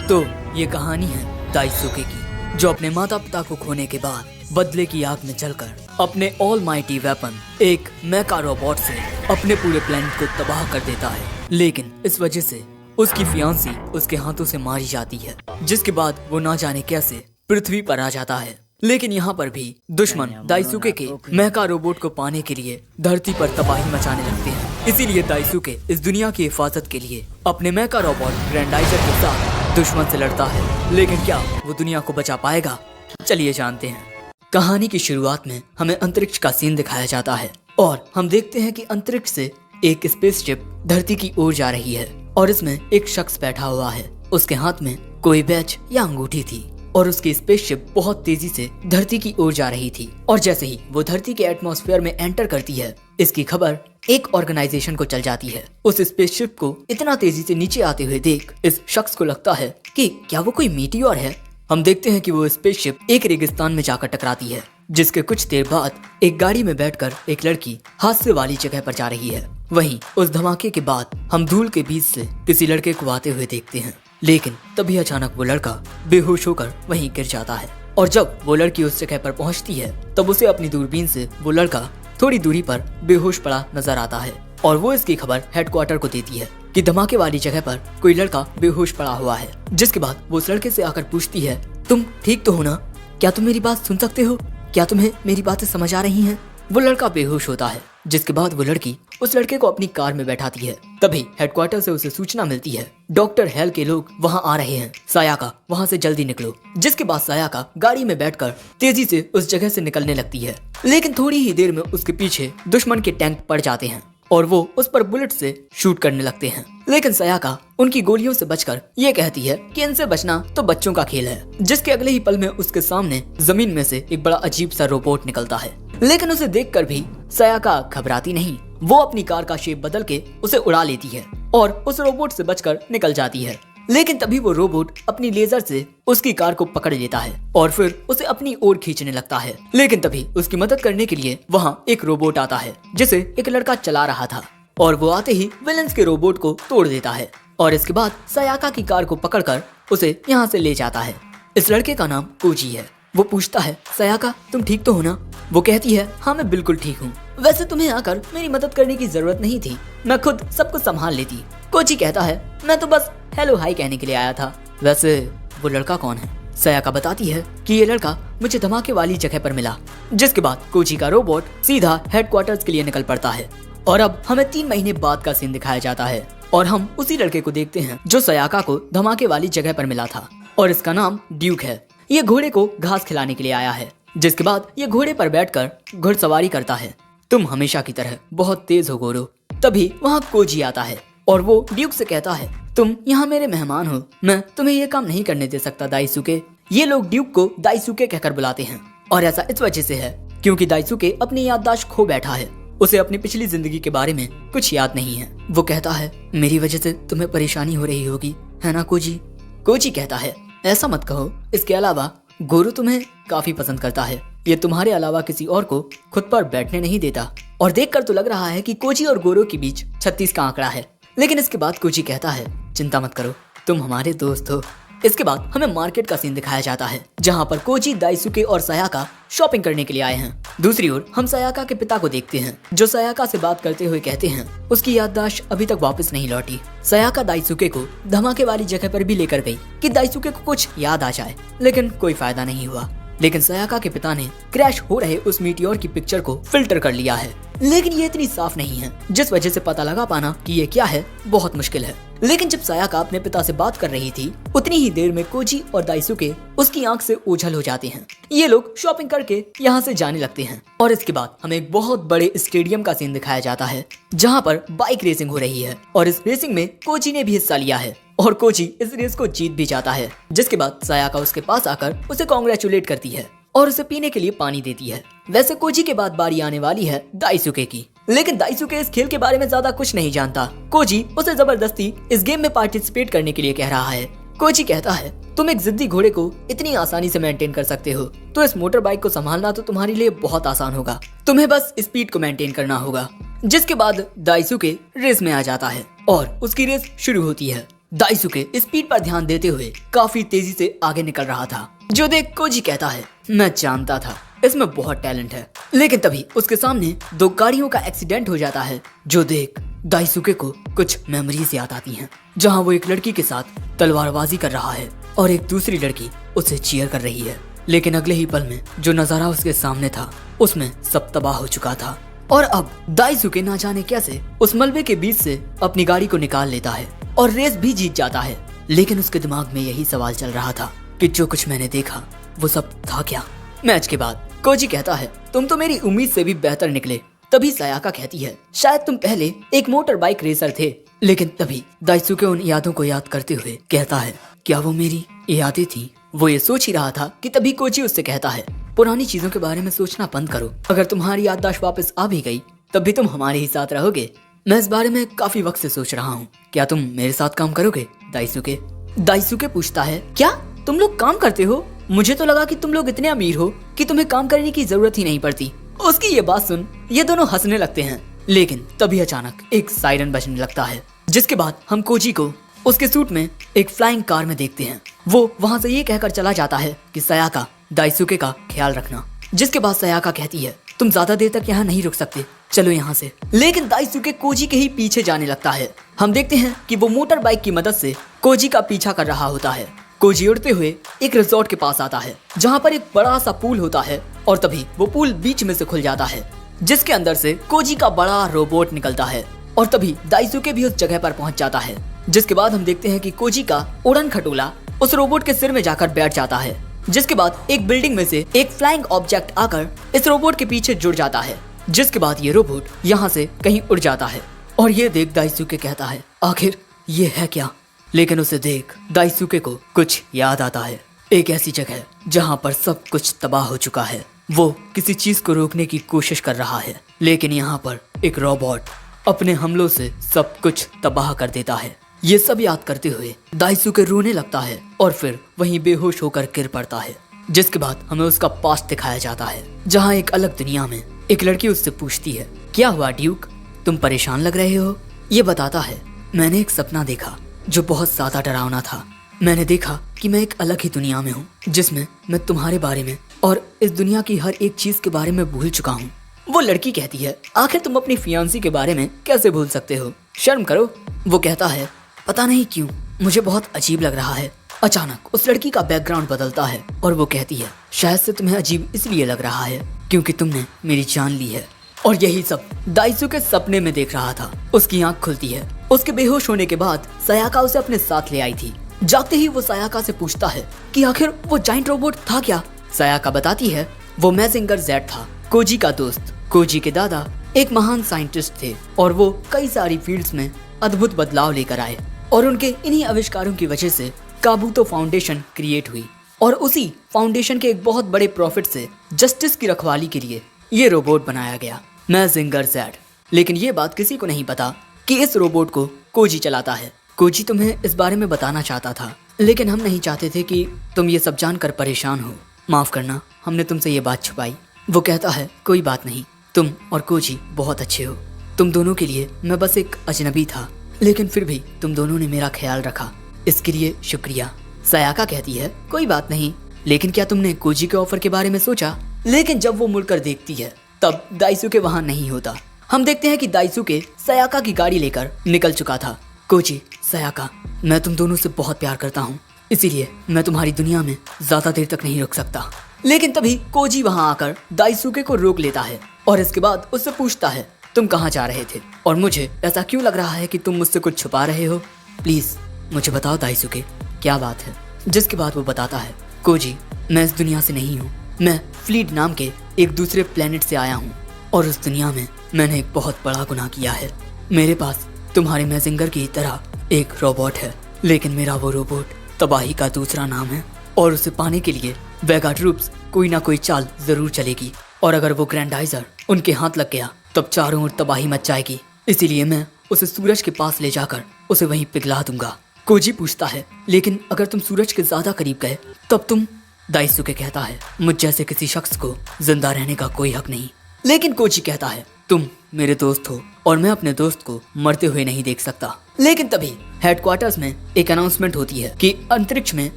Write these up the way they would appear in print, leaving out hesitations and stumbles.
तो ये कहानी है दाइसुके की, जो अपने माता पिता को खोने के बाद बदले की आग में जलकर अपने ऑल माइटी वेपन एक मेका रोबोट से अपने पूरे प्लेनेट को तबाह कर देता है। लेकिन इस वजह से उसकी फियांसी उसके हाथों से मारी जाती है, जिसके बाद वो ना जाने कैसे पृथ्वी पर आ जाता है। लेकिन यहाँ पर भी दुश्मन दाइसुके के मेका रोबोट को पाने के लिए धरती पर तबाही मचाने लगते हैं। इसीलिए दाइसुके इस दुनिया की हिफाजत के लिए अपने मेका रोबोट ग्रैंडाइजर के साथ दुश्मन से लड़ता है। लेकिन क्या वो दुनिया को बचा पाएगा? चलिए जानते हैं। कहानी की शुरुआत में हमें अंतरिक्ष का सीन दिखाया जाता है और हम देखते हैं कि अंतरिक्ष से एक स्पेसशिप धरती की ओर जा रही है और इसमें एक शख्स बैठा हुआ है। उसके हाथ में कोई बैच या अंगूठी थी और उसकी स्पेसशिप बहुत तेजी से धरती की ओर जा रही थी। और जैसे ही वो धरती के एटमॉस्फेयर में एंटर करती है, इसकी खबर एक ऑर्गेनाइजेशन को चल जाती है। उस स्पेसशिप को इतना तेजी से नीचे आते हुए देख इस शख्स को लगता है कि क्या वो कोई मीटियोर है। हम देखते हैं कि वो स्पेसशिप एक रेगिस्तान में जाकर टकराती है, जिसके कुछ देर बाद एक गाड़ी में बैठकर एक लड़की हादसे वाली जगह पर जा रही है। वहीं उस धमाके के बाद हम धूल के बीच से किसी लड़के को आते हुए देखते हैं। लेकिन तभी अचानक वो लड़का बेहोश होकर वहीं गिर जाता है और जब वो लड़की उस जगह पर पहुंचती है तब उसे अपनी दूरबीन से वो लड़का थोड़ी दूरी पर बेहोश पड़ा नजर आता है और वो इसकी खबर हेडक्वार्टर को देती है कि धमाके वाली जगह पर कोई लड़का बेहोश पड़ा हुआ है। जिसके बाद वो उस लड़के से आकर पूछती है, तुम ठीक तो हो ना? क्या तुम मेरी बात सुन सकते हो? क्या तुम्हें मेरी बातें समझ आ रही हैं? वो लड़का बेहोश होता है, जिसके बाद वो लड़की उस लड़के को अपनी कार में बैठाती है। तभी हेडक्वार्टर से उसे सूचना मिलती है, डॉक्टर हेल के लोग वहां आ रहे हैं, सायाका वहां से जल्दी निकलो। जिसके बाद सायाका गाड़ी में बैठकर तेजी से उस जगह से निकलने लगती है। लेकिन थोड़ी ही देर में उसके पीछे दुश्मन के टैंक पड़ जाते हैं और वो उस पर बुलेट से शूट करने लगते हैं। लेकिन सायाका उनकी गोलियों से बचकर ये कहती है कि इनसे बचना तो बच्चों का खेल है। जिसके अगले ही पल में उसके सामने जमीन में से एक बड़ा अजीब सा रोबोट निकलता है। लेकिन उसे देखकर भी सायाका घबराती नहीं। वो अपनी कार का शेप बदल के उसे उड़ा लेती है और उस रोबोट से बचकर निकल जाती है। लेकिन तभी वो रोबोट अपनी लेजर से उसकी कार को पकड़ लेता है और फिर उसे अपनी ओर खींचने लगता है। लेकिन तभी उसकी मदद करने के लिए वहाँ एक रोबोट आता है, जिसे एक लड़का चला रहा था और वो आते ही विलेंस के रोबोट को तोड़ देता है और इसके बाद सायाका की कार को पकड़कर उसे यहाँ से ले जाता है। इस लड़के का नाम कोजी है। वो पूछता है, सायाका तुम ठीक तो हो ना? वो कहती है, हाँ मैं बिल्कुल ठीक हूँ। वैसे तुम्हें आकर मेरी मदद करने की जरूरत नहीं थी, मैं खुद सब कुछ संभाल लेती। कोजी कहता है, मैं तो बस हेलो हाई कहने के लिए आया था। वैसे वो लड़का कौन है? सायाका बताती है कि ये लड़का मुझे धमाके वाली जगह पर मिला। जिसके बाद कोजी का रोबोट सीधा हेडक्वार्टर्स के लिए निकल पड़ता है और अब हमें 3 महीने बाद का सीन दिखाया जाता है और हम उसी लड़के को देखते हैं जो सायाका को धमाके वाली जगह पर मिला था और इसका नाम ड्यूक है। ये घोड़े को घास खिलाने के लिए आया है। जिसके बाद ये घोड़े पर बैठकर घुड़सवारी करता है। तुम हमेशा की तरह बहुत तेज हो गोरो। तभी वहाँ कोजी आता है और वो ड्यूक से कहता है, तुम यहाँ मेरे मेहमान हो, मैं तुम्हें ये काम नहीं करने दे सकता दाइसुके। ये लोग ड्यूक को दाइसुके कहकर बुलाते हैं और ऐसा इस वजह से है क्योंकि दाइसुके अपनी याददाश्त खो बैठा है। उसे अपनी पिछली जिंदगी के बारे में कुछ याद नहीं है। वो कहता है, मेरी वजह से तुम्हें परेशानी हो रही होगी, है ना कोजी? कोजी कहता है, ऐसा मत कहो। इसके अलावा गोरू तुम्हें काफी पसंद करता है। ये तुम्हारे अलावा किसी और को खुद पर बैठने नहीं देता। और देखकर तो लग रहा है कि कोजी और गोरू के बीच 36 का आंकड़ा है। लेकिन इसके बाद कोजी कहता है, चिंता मत करो, तुम हमारे दोस्त हो। इसके बाद हमें मार्केट का सीन दिखाया जाता है, जहाँ पर कोजी, दाइसुके और सायाका शॉपिंग करने के लिए आए हैं। दूसरी ओर हम सायाका के पिता को देखते हैं, जो सायाका से बात करते हुए कहते हैं उसकी याददाश्त अभी तक वापस नहीं लौटी। सायाका दाइसुके को धमाके वाली जगह पर भी लेकर गई कि दाइसुके को कुछ याद आ जाए, लेकिन कोई फायदा नहीं हुआ। लेकिन सायाका के पिता ने क्रैश हो रहे उस मीटियोर की पिक्चर को फिल्टर कर लिया है, लेकिन ये इतनी साफ नहीं है, जिस वजह से पता लगा पाना कि ये क्या है बहुत मुश्किल है। लेकिन जब सायाका अपने पिता से बात कर रही थी, उतनी ही देर में कोजी और दाइसुके उसकी आंख से ओझल हो जाते हैं। ये लोग शॉपिंग करके यहाँ से जाने लगते हैं और इसके बाद हमें एक बहुत बड़े स्टेडियम का सीन दिखाया जाता है, जहाँ पर बाइक रेसिंग हो रही है और इस रेसिंग में कोजी ने भी हिस्सा लिया है और कोजी इस रेस को जीत भी जाता है। जिसके बाद सायाका उसके पास आकर उसे कॉन्ग्रेचुलेट करती है और उसे पीने के लिए पानी देती है। वैसे कोजी के बाद बारी आने वाली है दाइसुके की, लेकिन दाइसुके इस खेल के बारे में ज्यादा कुछ नहीं जानता। कोजी उसे जबरदस्ती इस गेम में पार्टिसिपेट करने के लिए कह रहा है। कोजी कहता है, तुम एक जिद्दी घोड़े को इतनी आसानी से मेंटेन कर सकते हो, तो इस मोटर बाइक को संभालना तो तुम्हारे लिए बहुत आसान होगा। तुम्हें बस स्पीड को मेंटेन करना होगा। जिसके बाद दाइसुके रेस में आ जाता है और उसकी रेस शुरू होती है। दाइसुके स्पीड पर ध्यान देते हुए काफी तेजी से आगे निकल रहा था, जो देख कोजी कहता है, मैं जानता था इसमें बहुत टैलेंट है। लेकिन तभी उसके सामने दो गाड़ियों का एक्सीडेंट हो जाता है, जो देख दाइसुके को कुछ मेमोरीज याद आती हैं, जहां वो एक लड़की के साथ तलवारबाजी कर रहा है और एक दूसरी लड़की उसे चीयर कर रही है। लेकिन अगले ही पल में जो नजारा उसके सामने था उसमें सब तबाह हो चुका था और अब दाइसुके ना जाने कैसे उस मलबे के बीच से अपनी गाड़ी को निकाल लेता है और रेस भी जीत जाता है। लेकिन उसके दिमाग में यही सवाल चल रहा था कि जो कुछ मैंने देखा वो सब था क्या। मैच के बाद कोजी कहता है, तुम तो मेरी उम्मीद से भी बेहतर निकले। तभी सायाका कहती है, शायद तुम पहले एक मोटर बाइक रेसर थे। लेकिन तभी दाइसुके उन यादों को याद करते हुए कहता है, क्या वो मेरी यादें थी? वो ये सोच ही रहा था कि तभी कोजी उससे कहता है, पुरानी चीजों के बारे में सोचना बंद करो। अगर तुम्हारी याददाश्त वापस आ भी गई तब भी तुम हमारे ही साथ रहोगे। मैं इस बारे में काफी वक्त से सोच रहा हूँ, क्या तुम मेरे साथ काम करोगे? दाइसुके पूछता है, क्या तुम लोग काम करते हो? मुझे तो लगा कि तुम लोग इतने अमीर हो कि तुम्हें काम करने की जरूरत ही नहीं पड़ती। उसकी ये बात सुन ये दोनों हंसने लगते हैं। लेकिन तभी अचानक एक सायरन बजने लगता है, जिसके बाद हम कोजी को उसके सूट में एक फ्लाइंग कार में देखते हैं। वो वहाँ से ये कहकर चला जाता है कि सायाका दाइसुके का ख्याल रखना। जिसके बाद सायाका कहती है, तुम ज्यादा देर तक यहाँ नहीं रुक सकते, चलो यहाँ से। लेकिन दाइसुके कोजी के ही पीछे जाने लगता है। हम देखते हैं कि वो मोटर बाइक की मदद से कोजी का पीछा कर रहा होता है। कोजी उड़ते हुए एक रिजॉर्ट के पास आता है, जहाँ पर एक बड़ा सा पूल होता है और तभी वो पूल बीच में से खुल जाता है, जिसके अंदर से कोजी का बड़ा रोबोट निकलता है और तभी दाइसुके भी उस जगह पर पहुँच जाता है। जिसके बाद हम देखते हैं कि कोजी का उड़न खटोला उस रोबोट के सिर में जाकर बैठ जाता है। जिसके बाद एक बिल्डिंग में से एक फ्लाइंग ऑब्जेक्ट आकर इस रोबोट के पीछे जुड़ जाता है। जिसके बाद ये रोबोट यहाँ से कहीं उड़ जाता है और ये देख दाइसुके कहता है, आखिर ये है क्या? लेकिन उसे देख दाइसुके को कुछ याद आता है, एक ऐसी जगह जहाँ पर सब कुछ तबाह हो चुका है। वो किसी चीज को रोकने की कोशिश कर रहा है, लेकिन यहाँ पर एक रोबोट अपने हमलों से सब कुछ तबाह कर देता है। ये सब याद करते हुए दाइसुके रोने लगता है और फिर वहीं बेहोश होकर गिर पड़ता है। जिसके बाद हमें उसका पास्ट दिखाया जाता है, जहाँ एक अलग दुनिया में एक लड़की उससे पूछती है, क्या हुआ ड्यूक, तुम परेशान लग रहे हो? ये बताता है, मैंने एक सपना देखा जो बहुत ज्यादा डरावना था। मैंने देखा कि मैं एक अलग ही दुनिया में हूँ, जिसमें मैं तुम्हारे बारे में और इस दुनिया की हर एक चीज के बारे में भूल चुका हूँ। वो लड़की कहती है, आखिर तुम अपनी फियांसी के बारे में कैसे भूल सकते हो? शर्म करो। वो कहता है, पता नहीं क्यों मुझे बहुत अजीब लग रहा है। अचानक उस लड़की का बैकग्राउंड बदलता है और वो कहती है, शायद से तुम्हें अजीब इसलिए लग रहा है क्योंकि तुमने मेरी जान ली है। और यही सब दाइसुके सपने में देख रहा था। उसकी आंख खुलती है। उसके बेहोश होने के बाद सायाका उसे अपने साथ ले आई थी। जागते ही वो सायाका से पूछता है कि आखिर वो जाइंट रोबोट था क्या? सायाका बताती है, वो मैजिंगर जेड था, कोजी का दोस्त। कोजी के दादा एक महान साइंटिस्ट थे और वो कई सारी फील्ड्स में अद्भुत बदलाव लेकर आए और उनके इन्हीं आविष्कारों की वजह से काबूतो फाउंडेशन क्रिएट हुई और उसी फाउंडेशन के एक बहुत बड़े प्रॉफिट से जस्टिस की रखवाली के लिए ये रोबोट बनाया गया, मैजिंगर जेड। लेकिन ये बात किसी को नहीं पता कि इस रोबोट को कोजी चलाता है। कोजी तुम्हें इस बारे में बताना चाहता था, लेकिन हम नहीं चाहते थे कि तुम ये सब जानकर परेशान हो। माफ करना, हमने तुमसे ये बात छुपाई। वो कहता है, कोई बात नहीं, तुम और कोजी बहुत अच्छे हो। तुम दोनों के लिए मैं बस एक अजनबी था, लेकिन फिर भी तुम दोनों ने मेरा ख्याल रखा, इसके लिए शुक्रिया। सायाका कहती है, कोई बात नहीं, लेकिन क्या तुमने कोजी के ऑफर के बारे में सोचा? लेकिन जब वो मुड़कर देखती है तब दाइसुके वहाँ नहीं होता। हम देखते हैं कि दाइसुके सायाका की गाड़ी लेकर निकल चुका था। कोजी, सायाका, मैं तुम दोनों से बहुत प्यार करता हूँ, इसीलिए मैं तुम्हारी दुनिया में ज्यादा देर तक नहीं रुक सकता। लेकिन तभी कोजी वहाँ आकर दाइसुके को रोक लेता है और इसके बाद उससे पूछता है, तुम कहाँ जा रहे थे और मुझे ऐसा क्यों लग रहा है कि तुम मुझसे कुछ छुपा रहे हो? प्लीज मुझे बताओ दाइसुके, क्या बात है? जिसके बाद वो बताता है, कोजी, मैं इस दुनिया से नहीं हूँ, मैं फ्लीड नाम के एक दूसरे प्लेनेट से आया हूँ और उस दुनिया में मैंने एक बहुत बड़ा गुनाह किया है। मेरे पास तुम्हारे मैजिंगर की तरह एक रोबोट है, लेकिन मेरा वो रोबोट तबाही का दूसरा नाम है और उसे पाने के लिए वेगा ट्रूप्स कोई ना कोई चाल जरूर चलेगी और अगर वो ग्रैंडाइजर उनके हाथ लग गया तब चारों ओर तबाही मच जाएगी। इसीलिए मैं उसे सूरज के पास ले जाकर उसे वहीं पिघला दूंगा। कोजी पूछता है, लेकिन अगर तुम सूरज के ज्यादा करीब गए तब तुम? दाइसुके कहता है, मुझ जैसे किसी शख्स को जिंदा रहने का कोई हक नहीं। लेकिन कोजी कहता है, तुम मेरे दोस्त हो और मैं अपने दोस्त को मरते हुए नहीं देख सकता। लेकिन तभी हेडक्वार्टर्स में एक अनाउंसमेंट होती है कि अंतरिक्ष में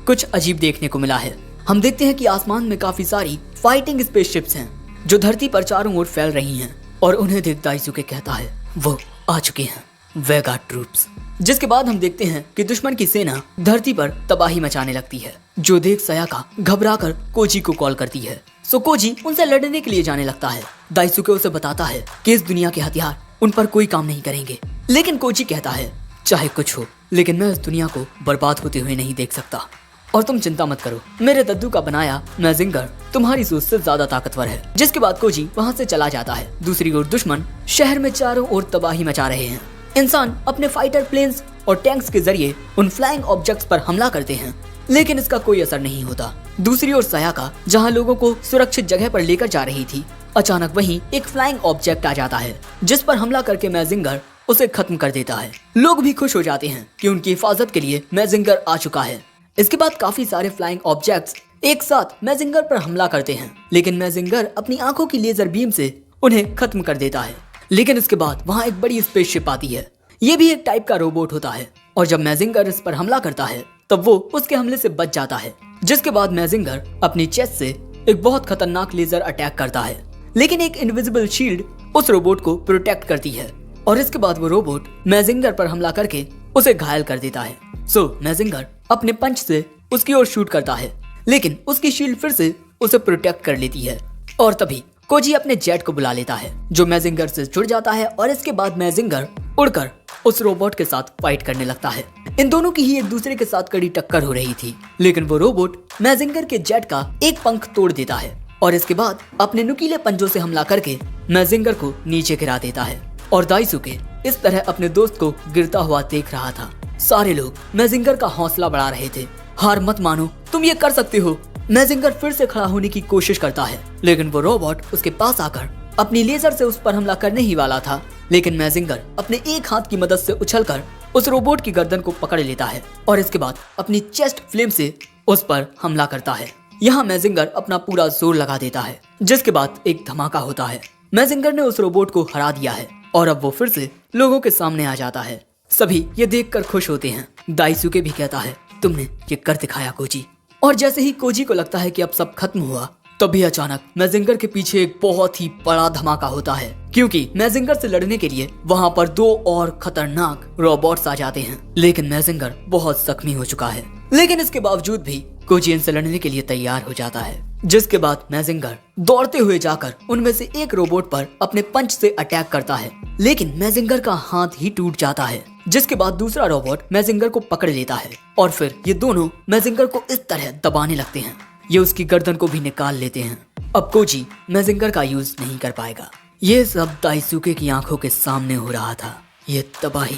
कुछ अजीब देखने को मिला है। हम देखते हैं कि आसमान में काफी सारी फाइटिंग स्पेसशिप्स हैं जो धरती पर चारों ओर फैल रही हैं और उन्हें देख दाइसुके कहता है वो आ चुके हैं वेगा ट्रूप्स। जिसके बाद हम देखते हैं कि दुश्मन की सेना धरती पर तबाही मचाने लगती है, जो देख सयाका घबराकर कोजी को कॉल करती है। सो कोजी उनसे लड़ने के लिए जाने लगता है। दाइसुके उसे बताता है कि इस दुनिया के हथियार उन पर कोई काम नहीं करेंगे, लेकिन कोजी कहता है चाहे कुछ हो लेकिन मैं इस दुनिया को बर्बाद होते हुए नहीं देख सकता। और तुम चिंता मत करो, मेरे दद्दू का बनाया मैजिंगर तुम्हारी सोच से ज्यादा ताकतवर है। जिसके बाद कोजी वहाँ से चला जाता है। दूसरी ओर दुश्मन शहर में चारों ओर तबाही मचा रहे हैं। इंसान अपने फाइटर प्लेन्स और टैंक्स के जरिए उन फ्लाइंग ऑब्जेक्ट्स पर हमला करते हैं, लेकिन इसका कोई असर नहीं होता। दूसरी ओर सयाका जहाँ लोगों को सुरक्षित जगह पर लेकर जा रही थी, अचानक वहीं एक फ्लाइंग ऑब्जेक्ट आ जाता है जिस पर हमला करके मैजिंगर उसे खत्म कर देता है। लोग भी खुश हो जाते हैं कि उनकी हिफाजत के लिए मैजिंगर आ चुका है। इसके बाद काफी सारे फ्लाइंग ऑब्जेक्ट्स एक साथ मैजिंगर पर हमला करते हैं, लेकिन मैजिंगर अपनी आंखों की लेजर बीम से उन्हें खत्म कर देता है। लेकिन इसके बाद वहाँ एक बड़ी स्पेसशिप आती है। ये भी एक टाइप का रोबोट होता है और जब मैजिंगर इस पर हमला करता है तब वो उसके हमले से बच जाता है। जिसके बाद मैजिंगर अपनी चेस्ट से एक बहुत खतरनाक लेजर अटैक करता है, लेकिन एक इनविजिबल शील्ड उस रोबोट को प्रोटेक्ट करती है और इसके बाद वो रोबोट मैजिंगर पर हमला करके उसे घायल कर देता है। सो मैजिंगर अपने पंच से उसकी ओर शूट करता है, लेकिन उसकी शील्ड फिर से उसे प्रोटेक्ट कर लेती है। और तभी कोजी अपने जेट को बुला लेता है जो मैजिंगर से जुड़ जाता है और इसके बाद मैजिंगर उड़कर उस रोबोट के साथ फाइट करने लगता है। इन दोनों की ही एक दूसरे के साथ कड़ी टक्कर हो रही थी, लेकिन वो रोबोट मैजिंगर के जेट का एक पंख तोड़ देता है और इसके बाद अपने नुकीले पंजों से हमला करके मैजिंगर को नीचे गिरा देता है। और दाइसुके इस तरह अपने दोस्त को गिरता हुआ देख रहा था। सारे लोग मैजिंगर का हौसला बढ़ा रहे थे। हार मत मानो, तुम ये कर सकते हो। मैजिंगर फिर से खड़ा होने की कोशिश करता है, लेकिन वो रोबोट उसके पास आकर अपनी लेजर से उस पर हमला करने ही वाला था, लेकिन मैजिंगर अपने एक हाथ की मदद से उछलकर उस रोबोट की गर्दन को पकड़ लेता है और इसके बाद अपनी चेस्ट फ्लेम से उस पर हमला करता है। यहाँ मैजिंगर अपना पूरा जोर लगा देता है, जिसके बाद एक धमाका होता है। मैजिंगर ने उस रोबोट को हरा दिया है और अब वो फिर से लोगों के सामने आ जाता है। सभी ये देखकर खुश होते हैं। दाइसुके भी कहता है तुमने ये कर दिखाया कोजी। और जैसे ही कोजी को लगता है कि अब सब खत्म हुआ, तभी अचानक मैजिंगर के पीछे एक बहुत ही बड़ा धमाका होता है, क्योंकि मैजिंगर से लड़ने के लिए वहाँ पर दो और खतरनाक रोबोट्स आ जाते हैं। लेकिन मैजिंगर बहुत जख्मी हो चुका है, लेकिन इसके बावजूद भी कोजी इनसे लड़ने के लिए तैयार हो जाता है। जिसके बाद मैजिंगर दौड़ते हुए जाकर उनमें से एक रोबोट पर अपने पंच से अटैक करता है, लेकिन मैजिंगर का हाथ ही टूट जाता है। जिसके बाद दूसरा रोबोट मैजिंगर को पकड़ लेता है और फिर ये दोनों मैजिंगर को इस तरह दबाने लगते हैं, ये उसकी गर्दन को भी निकाल लेते हैं। अब कोजी मैजिंगर का यूज नहीं कर पाएगा। ये सब दाइसुके की आंखों के सामने हो रहा था। ये तबाही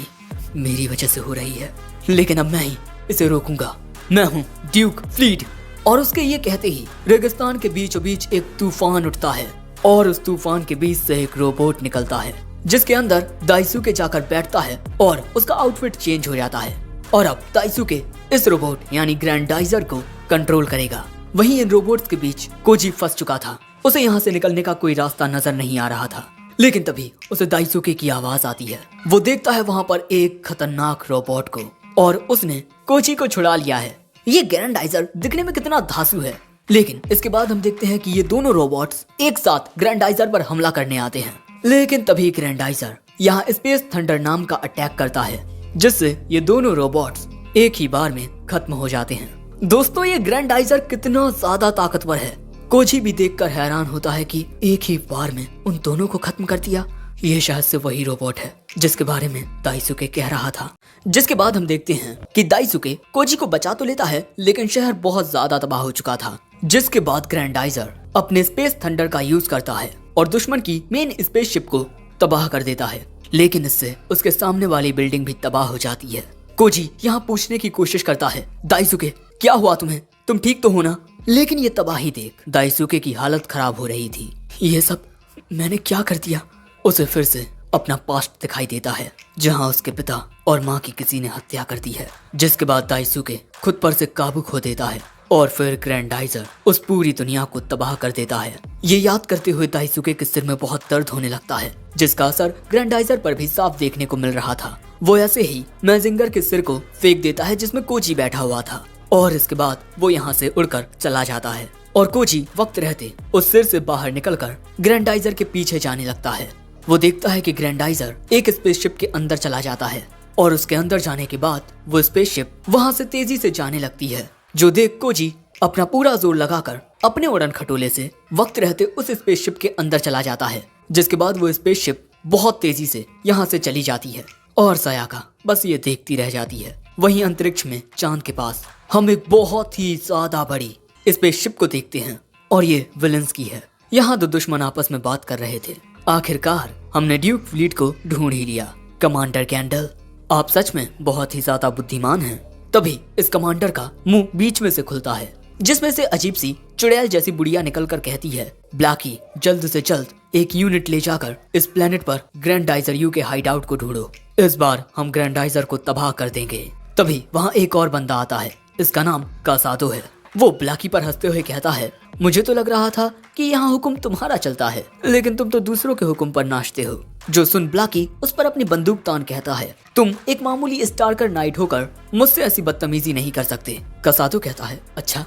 मेरी वजह से हो रही है, लेकिन अब मैं ही इसे रोकूंगा। मैं हूँ ड्यूक फ्लीट। और उसके ये कहते ही रेगिस्तान के बीचों बीच एक तूफान उठता है और उस तूफान के बीच से एक रोबोट निकलता है, जिसके अंदर दाइसुके जाकर बैठता है और उसका आउटफिट चेंज हो जाता है। और अब दाइसुके इस रोबोट यानी ग्रैंडाइजर को कंट्रोल करेगा। वहीं इन रोबोट्स के बीच कोजी फंस चुका था। उसे यहाँ से निकलने का कोई रास्ता नजर नहीं आ रहा था, लेकिन तभी उसे दाइसुके की आवाज आती है। वो देखता है वहाँ पर एक खतरनाक रोबोट को और उसने कोजी को छुड़ा लिया है। ये ग्रैंडाइजर दिखने में कितना धांसू है, लेकिन इसके बाद हम देखते हैं कि ये दोनों रोबोट्स एक साथ ग्रैंडाइजर पर हमला करने आते हैं। लेकिन तभी ग्रैंडाइजर यहाँ स्पेस थंडर नाम का अटैक करता है, जिससे ये दोनों रोबोट्स एक ही बार में खत्म हो जाते हैं। दोस्तों, ये ग्रैंडाइजर कितना ज्यादा ताकतवर है। कोजी भी देखकर हैरान होता है कि एक ही बार में उन दोनों को खत्म कर दिया। ये शायद से वही रोबोट है जिसके बारे में दाइसुके कह रहा था। जिसके बाद हम देखते हैं कि दाइसुके कोजी को बचा तो लेता है, लेकिन शहर बहुत ज्यादा तबाह हो चुका था। जिसके बाद ग्रैंडाइजर अपने स्पेस थंडर का यूज करता है और दुश्मन की मेन स्पेसशिप को तबाह कर देता है, लेकिन इससे उसके सामने वाली बिल्डिंग भी तबाह हो जाती है। कोजी यहाँ पूछने की कोशिश करता है, दाइसुके क्या हुआ तुम्हें, तुम ठीक तो हो ना? लेकिन ये तबाही देख दाइसुके की हालत खराब हो रही थी। ये सब मैंने क्या कर दिया? उसे फिर से अपना पास्ट दिखाई देता है, जहाँ उसके पिता और माँ की किसी ने हत्या कर दी है। जिसके बाद दाइसुके खुद पर से काबू खो देता है और फिर ग्रैंडाइजर उस पूरी दुनिया को तबाह कर देता है। ये याद करते हुए दाइसुके के सिर में बहुत दर्द होने लगता है, जिसका असर ग्रैंडाइजर पर भी साफ देखने को मिल रहा था। वो ऐसे ही मैजिंगर के सिर को फेंक देता है जिसमें कोजी बैठा हुआ था, और इसके बाद वो यहाँ से उड़कर चला जाता है। और कोजी वक्त रहते उस सिर से बाहर निकलकर ग्रैंडाइजर के पीछे जाने लगता है। वो देखता है कि ग्रैंडाइजर एक स्पेसशिप के अंदर चला जाता है, और उसके अंदर जाने के बाद वो स्पेसशिप वहाँ से तेजी से जाने लगती है, जो देख कोजी अपना पूरा जोर लगाकर अपने उड़न खटोले से वक्त रहते उस स्पेसशिप के अंदर चला जाता है, जिसके बाद वो स्पेसशिप बहुत तेजी से यहाँ से चली जाती है। और सायाका बस ये देखती रह जाती है। वहीं अंतरिक्ष में चांद के पास हम एक बहुत ही ज्यादा बड़ी स्पेसशिप को देखते हैं, और ये विलन्स की है। यहाँ दो दुश्मन आपस में बात कर रहे थे। आखिरकार हमने ड्यूक फ्लीट को ढूंढ ही लिया। कमांडर कैंडल, आप सच में बहुत ही ज्यादा बुद्धिमान हैं। तभी इस कमांडर का मुंह बीच में से खुलता है, जिसमें से अजीब सी चुड़ैल जैसी बुढ़िया निकलकर कहती है, ब्लैकी जल्द से जल्द एक यूनिट ले जाकर इस प्लेनेट पर ग्रैंडाइजर यू के हाइड आउट को ढूंढो। इस बार हम ग्रैंडाइजर को तबाह कर देंगे। तभी वहाँ एक और बंदा आता है, इसका नाम कासादो है। वो ब्लैकी पर हंसते हुए कहता है, मुझे तो लग रहा था कि यहाँ हुक्म तुम्हारा चलता है, लेकिन तुम तो दूसरों के हुक्म पर नाचते हो। जो सुन ब्लैकी उस पर अपनी बंदूक तान कहता है, तुम एक मामूली स्टारकर नाइट होकर मुझसे ऐसी बदतमीजी नहीं कर सकते। कासादो कहता है, अच्छा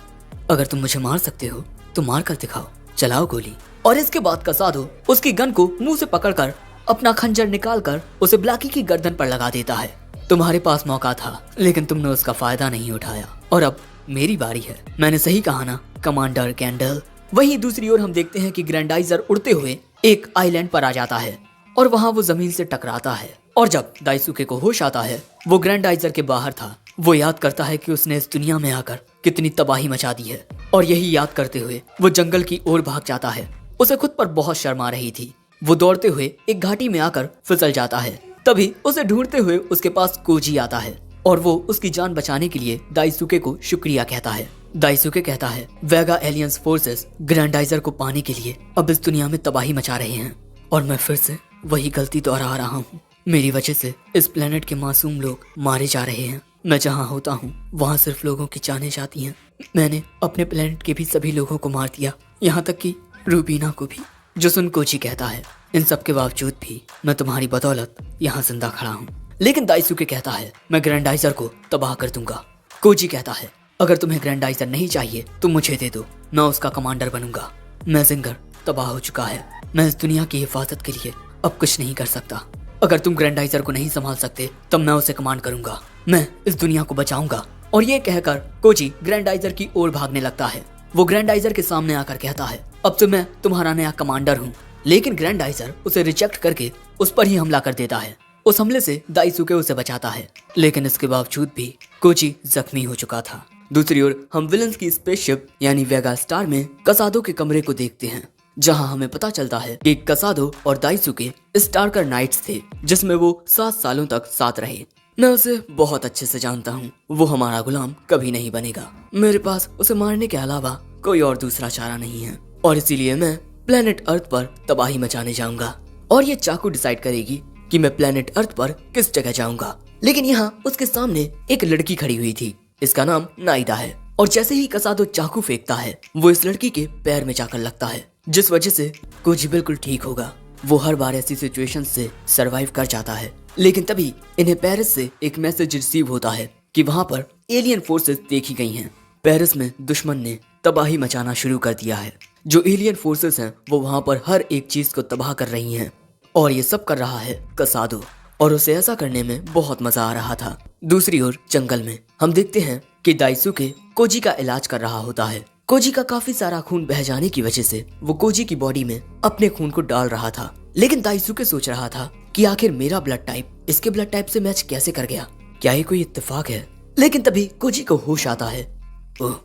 अगर तुम मुझे मार सकते हो तो मार कर दिखाओ, चलाओ गोली। और इसके बाद कासादो उसकी गन को मुंह से पकड़कर अपना खंजर निकालकर उसे ब्लैकी की गर्दन पर लगा देता है। तुम्हारे पास मौका था, लेकिन तुमने उसका फायदा नहीं उठाया, और अब मेरी बारी है। मैंने सही कहा ना कमांडर कैंडल। वहीं दूसरी ओर हम देखते हैं कि ग्रैंडाइजर उड़ते हुए एक आइलैंड पर आ जाता है, और वहाँ वो जमीन से टकराता है। और जब दाइसुके को होश आता है, वो ग्रैंडाइजर के बाहर था। वो याद करता है कि उसने इस दुनिया में आकर कितनी तबाही मचा दी है, और यही याद करते हुए वो जंगल की ओर भाग जाता है। उसे खुद पर बहुत शर्म आ रही थी। वो दौड़ते हुए एक घाटी में आकर फिसल जाता है। तभी उसे ढूंढते हुए उसके पास कोजी आता है, और वो उसकी जान बचाने के लिए दाइसुके को शुक्रिया कहता है। दाइसुके कहता है, वेगा एलियंस फोर्सेस ग्रैंडाइजर को पाने के लिए अब इस दुनिया में तबाही मचा रहे हैं, और मैं फिर से वही गलती दोहरा रहा हूँ। मेरी वजह से इस प्लेनेट के मासूम लोग मारे जा रहे हैं। मैं जहाँ होता हूँ वहाँ सिर्फ लोगों की जानें जाती हैं। मैंने अपने प्लेनेट के भी सभी लोगों को मार दिया, यहाँ तक कि रूबीना को भी। जो सुन कोची कहता है, इन सब के बावजूद भी मैं तुम्हारी बदौलत यहाँ जिंदा खड़ा हूँ। लेकिन दाइसुके कहता है, मैं ग्रैंडाइजर को तबाह कर दूंगा। कोजी कहता है, अगर तुम्हें ग्रैंडाइजर नहीं चाहिए तो मुझे दे दो, मैं उसका कमांडर बनूंगा। मैजिंगर तबाह हो चुका है, मैं इस दुनिया की हिफाजत के लिए अब कुछ नहीं कर सकता। अगर तुम ग्रैंडाइजर को नहीं संभाल सकते तब मैं उसे कमांड करूंगा, मैं इस दुनिया को बचाऊंगा। और ये कहकर कोजी ग्रैंडाइजर की ओर भागने लगता है। वो ग्रैंडाइजर के सामने आकर कहता है, अब से मैं तुम्हारा नया कमांडर हूँ। लेकिन ग्रैंडाइजर उसे रिजेक्ट करके उस पर ही हमला कर देता है। उस हमले से दाइसुके उसे बचाता है, लेकिन इसके बावजूद भी कोजी जख्मी हो चुका था। दूसरी ओर हम विलन्स की स्पेसशिप यानी वेगा स्टार में कसादो के कमरे को देखते हैं, जहां हमें पता चलता है कि कसादो और दाइसुके स्टारकर नाइट्स थे, जिसमें वो 7 सालों तक साथ रहे। मैं उसे बहुत अच्छे से जानता हूँ, वो हमारा गुलाम कभी नहीं बनेगा। मेरे पास उसे मारने के अलावा कोई और दूसरा चारा नहीं है, और इसीलिए मैं प्लेनेट अर्थ पर तबाही मचाने जाऊंगा। और ये चाकू डिसाइड करेगी कि मैं प्लेनेट अर्थ पर किस जगह जाऊंगा। लेकिन यहाँ उसके सामने एक लड़की खड़ी हुई थी, इसका नाम नाइदा है। और जैसे ही कसादो चाकू फेंकता है, वो इस लड़की के पैर में जाकर लगता है, जिस वजह से कोजी बिल्कुल ठीक होगा। वो हर बार ऐसी सिचुएशन से सरवाइव कर जाता है। लेकिन तभी इन्हें पेरिस से एक मैसेज रिसीव होता है कि वहाँ पर एलियन फोर्सेस देखी गई हैं। पेरिस में दुश्मन ने तबाही मचाना शुरू कर दिया है। जो एलियन फोर्सेस हैं वो वहाँ पर हर एक चीज को तबाह कर रही हैं, और ये सब कर रहा है कसादो, और उसे ऐसा करने में बहुत मजा आ रहा था। दूसरी ओर जंगल में हम देखते हैं कि दाइसुके कोजी का इलाज कर रहा होता है। कोजी का काफी सारा खून बह जाने की वजह से वो कोजी की बॉडी में अपने खून को डाल रहा था। लेकिन दाइसुके सोच रहा था कि आखिर मेरा ब्लड टाइप इसके ब्लड टाइप से मैच कैसे कर गया, क्या ये कोई इत्तेफाक है। लेकिन तभी कोजी को होश आता है, ओह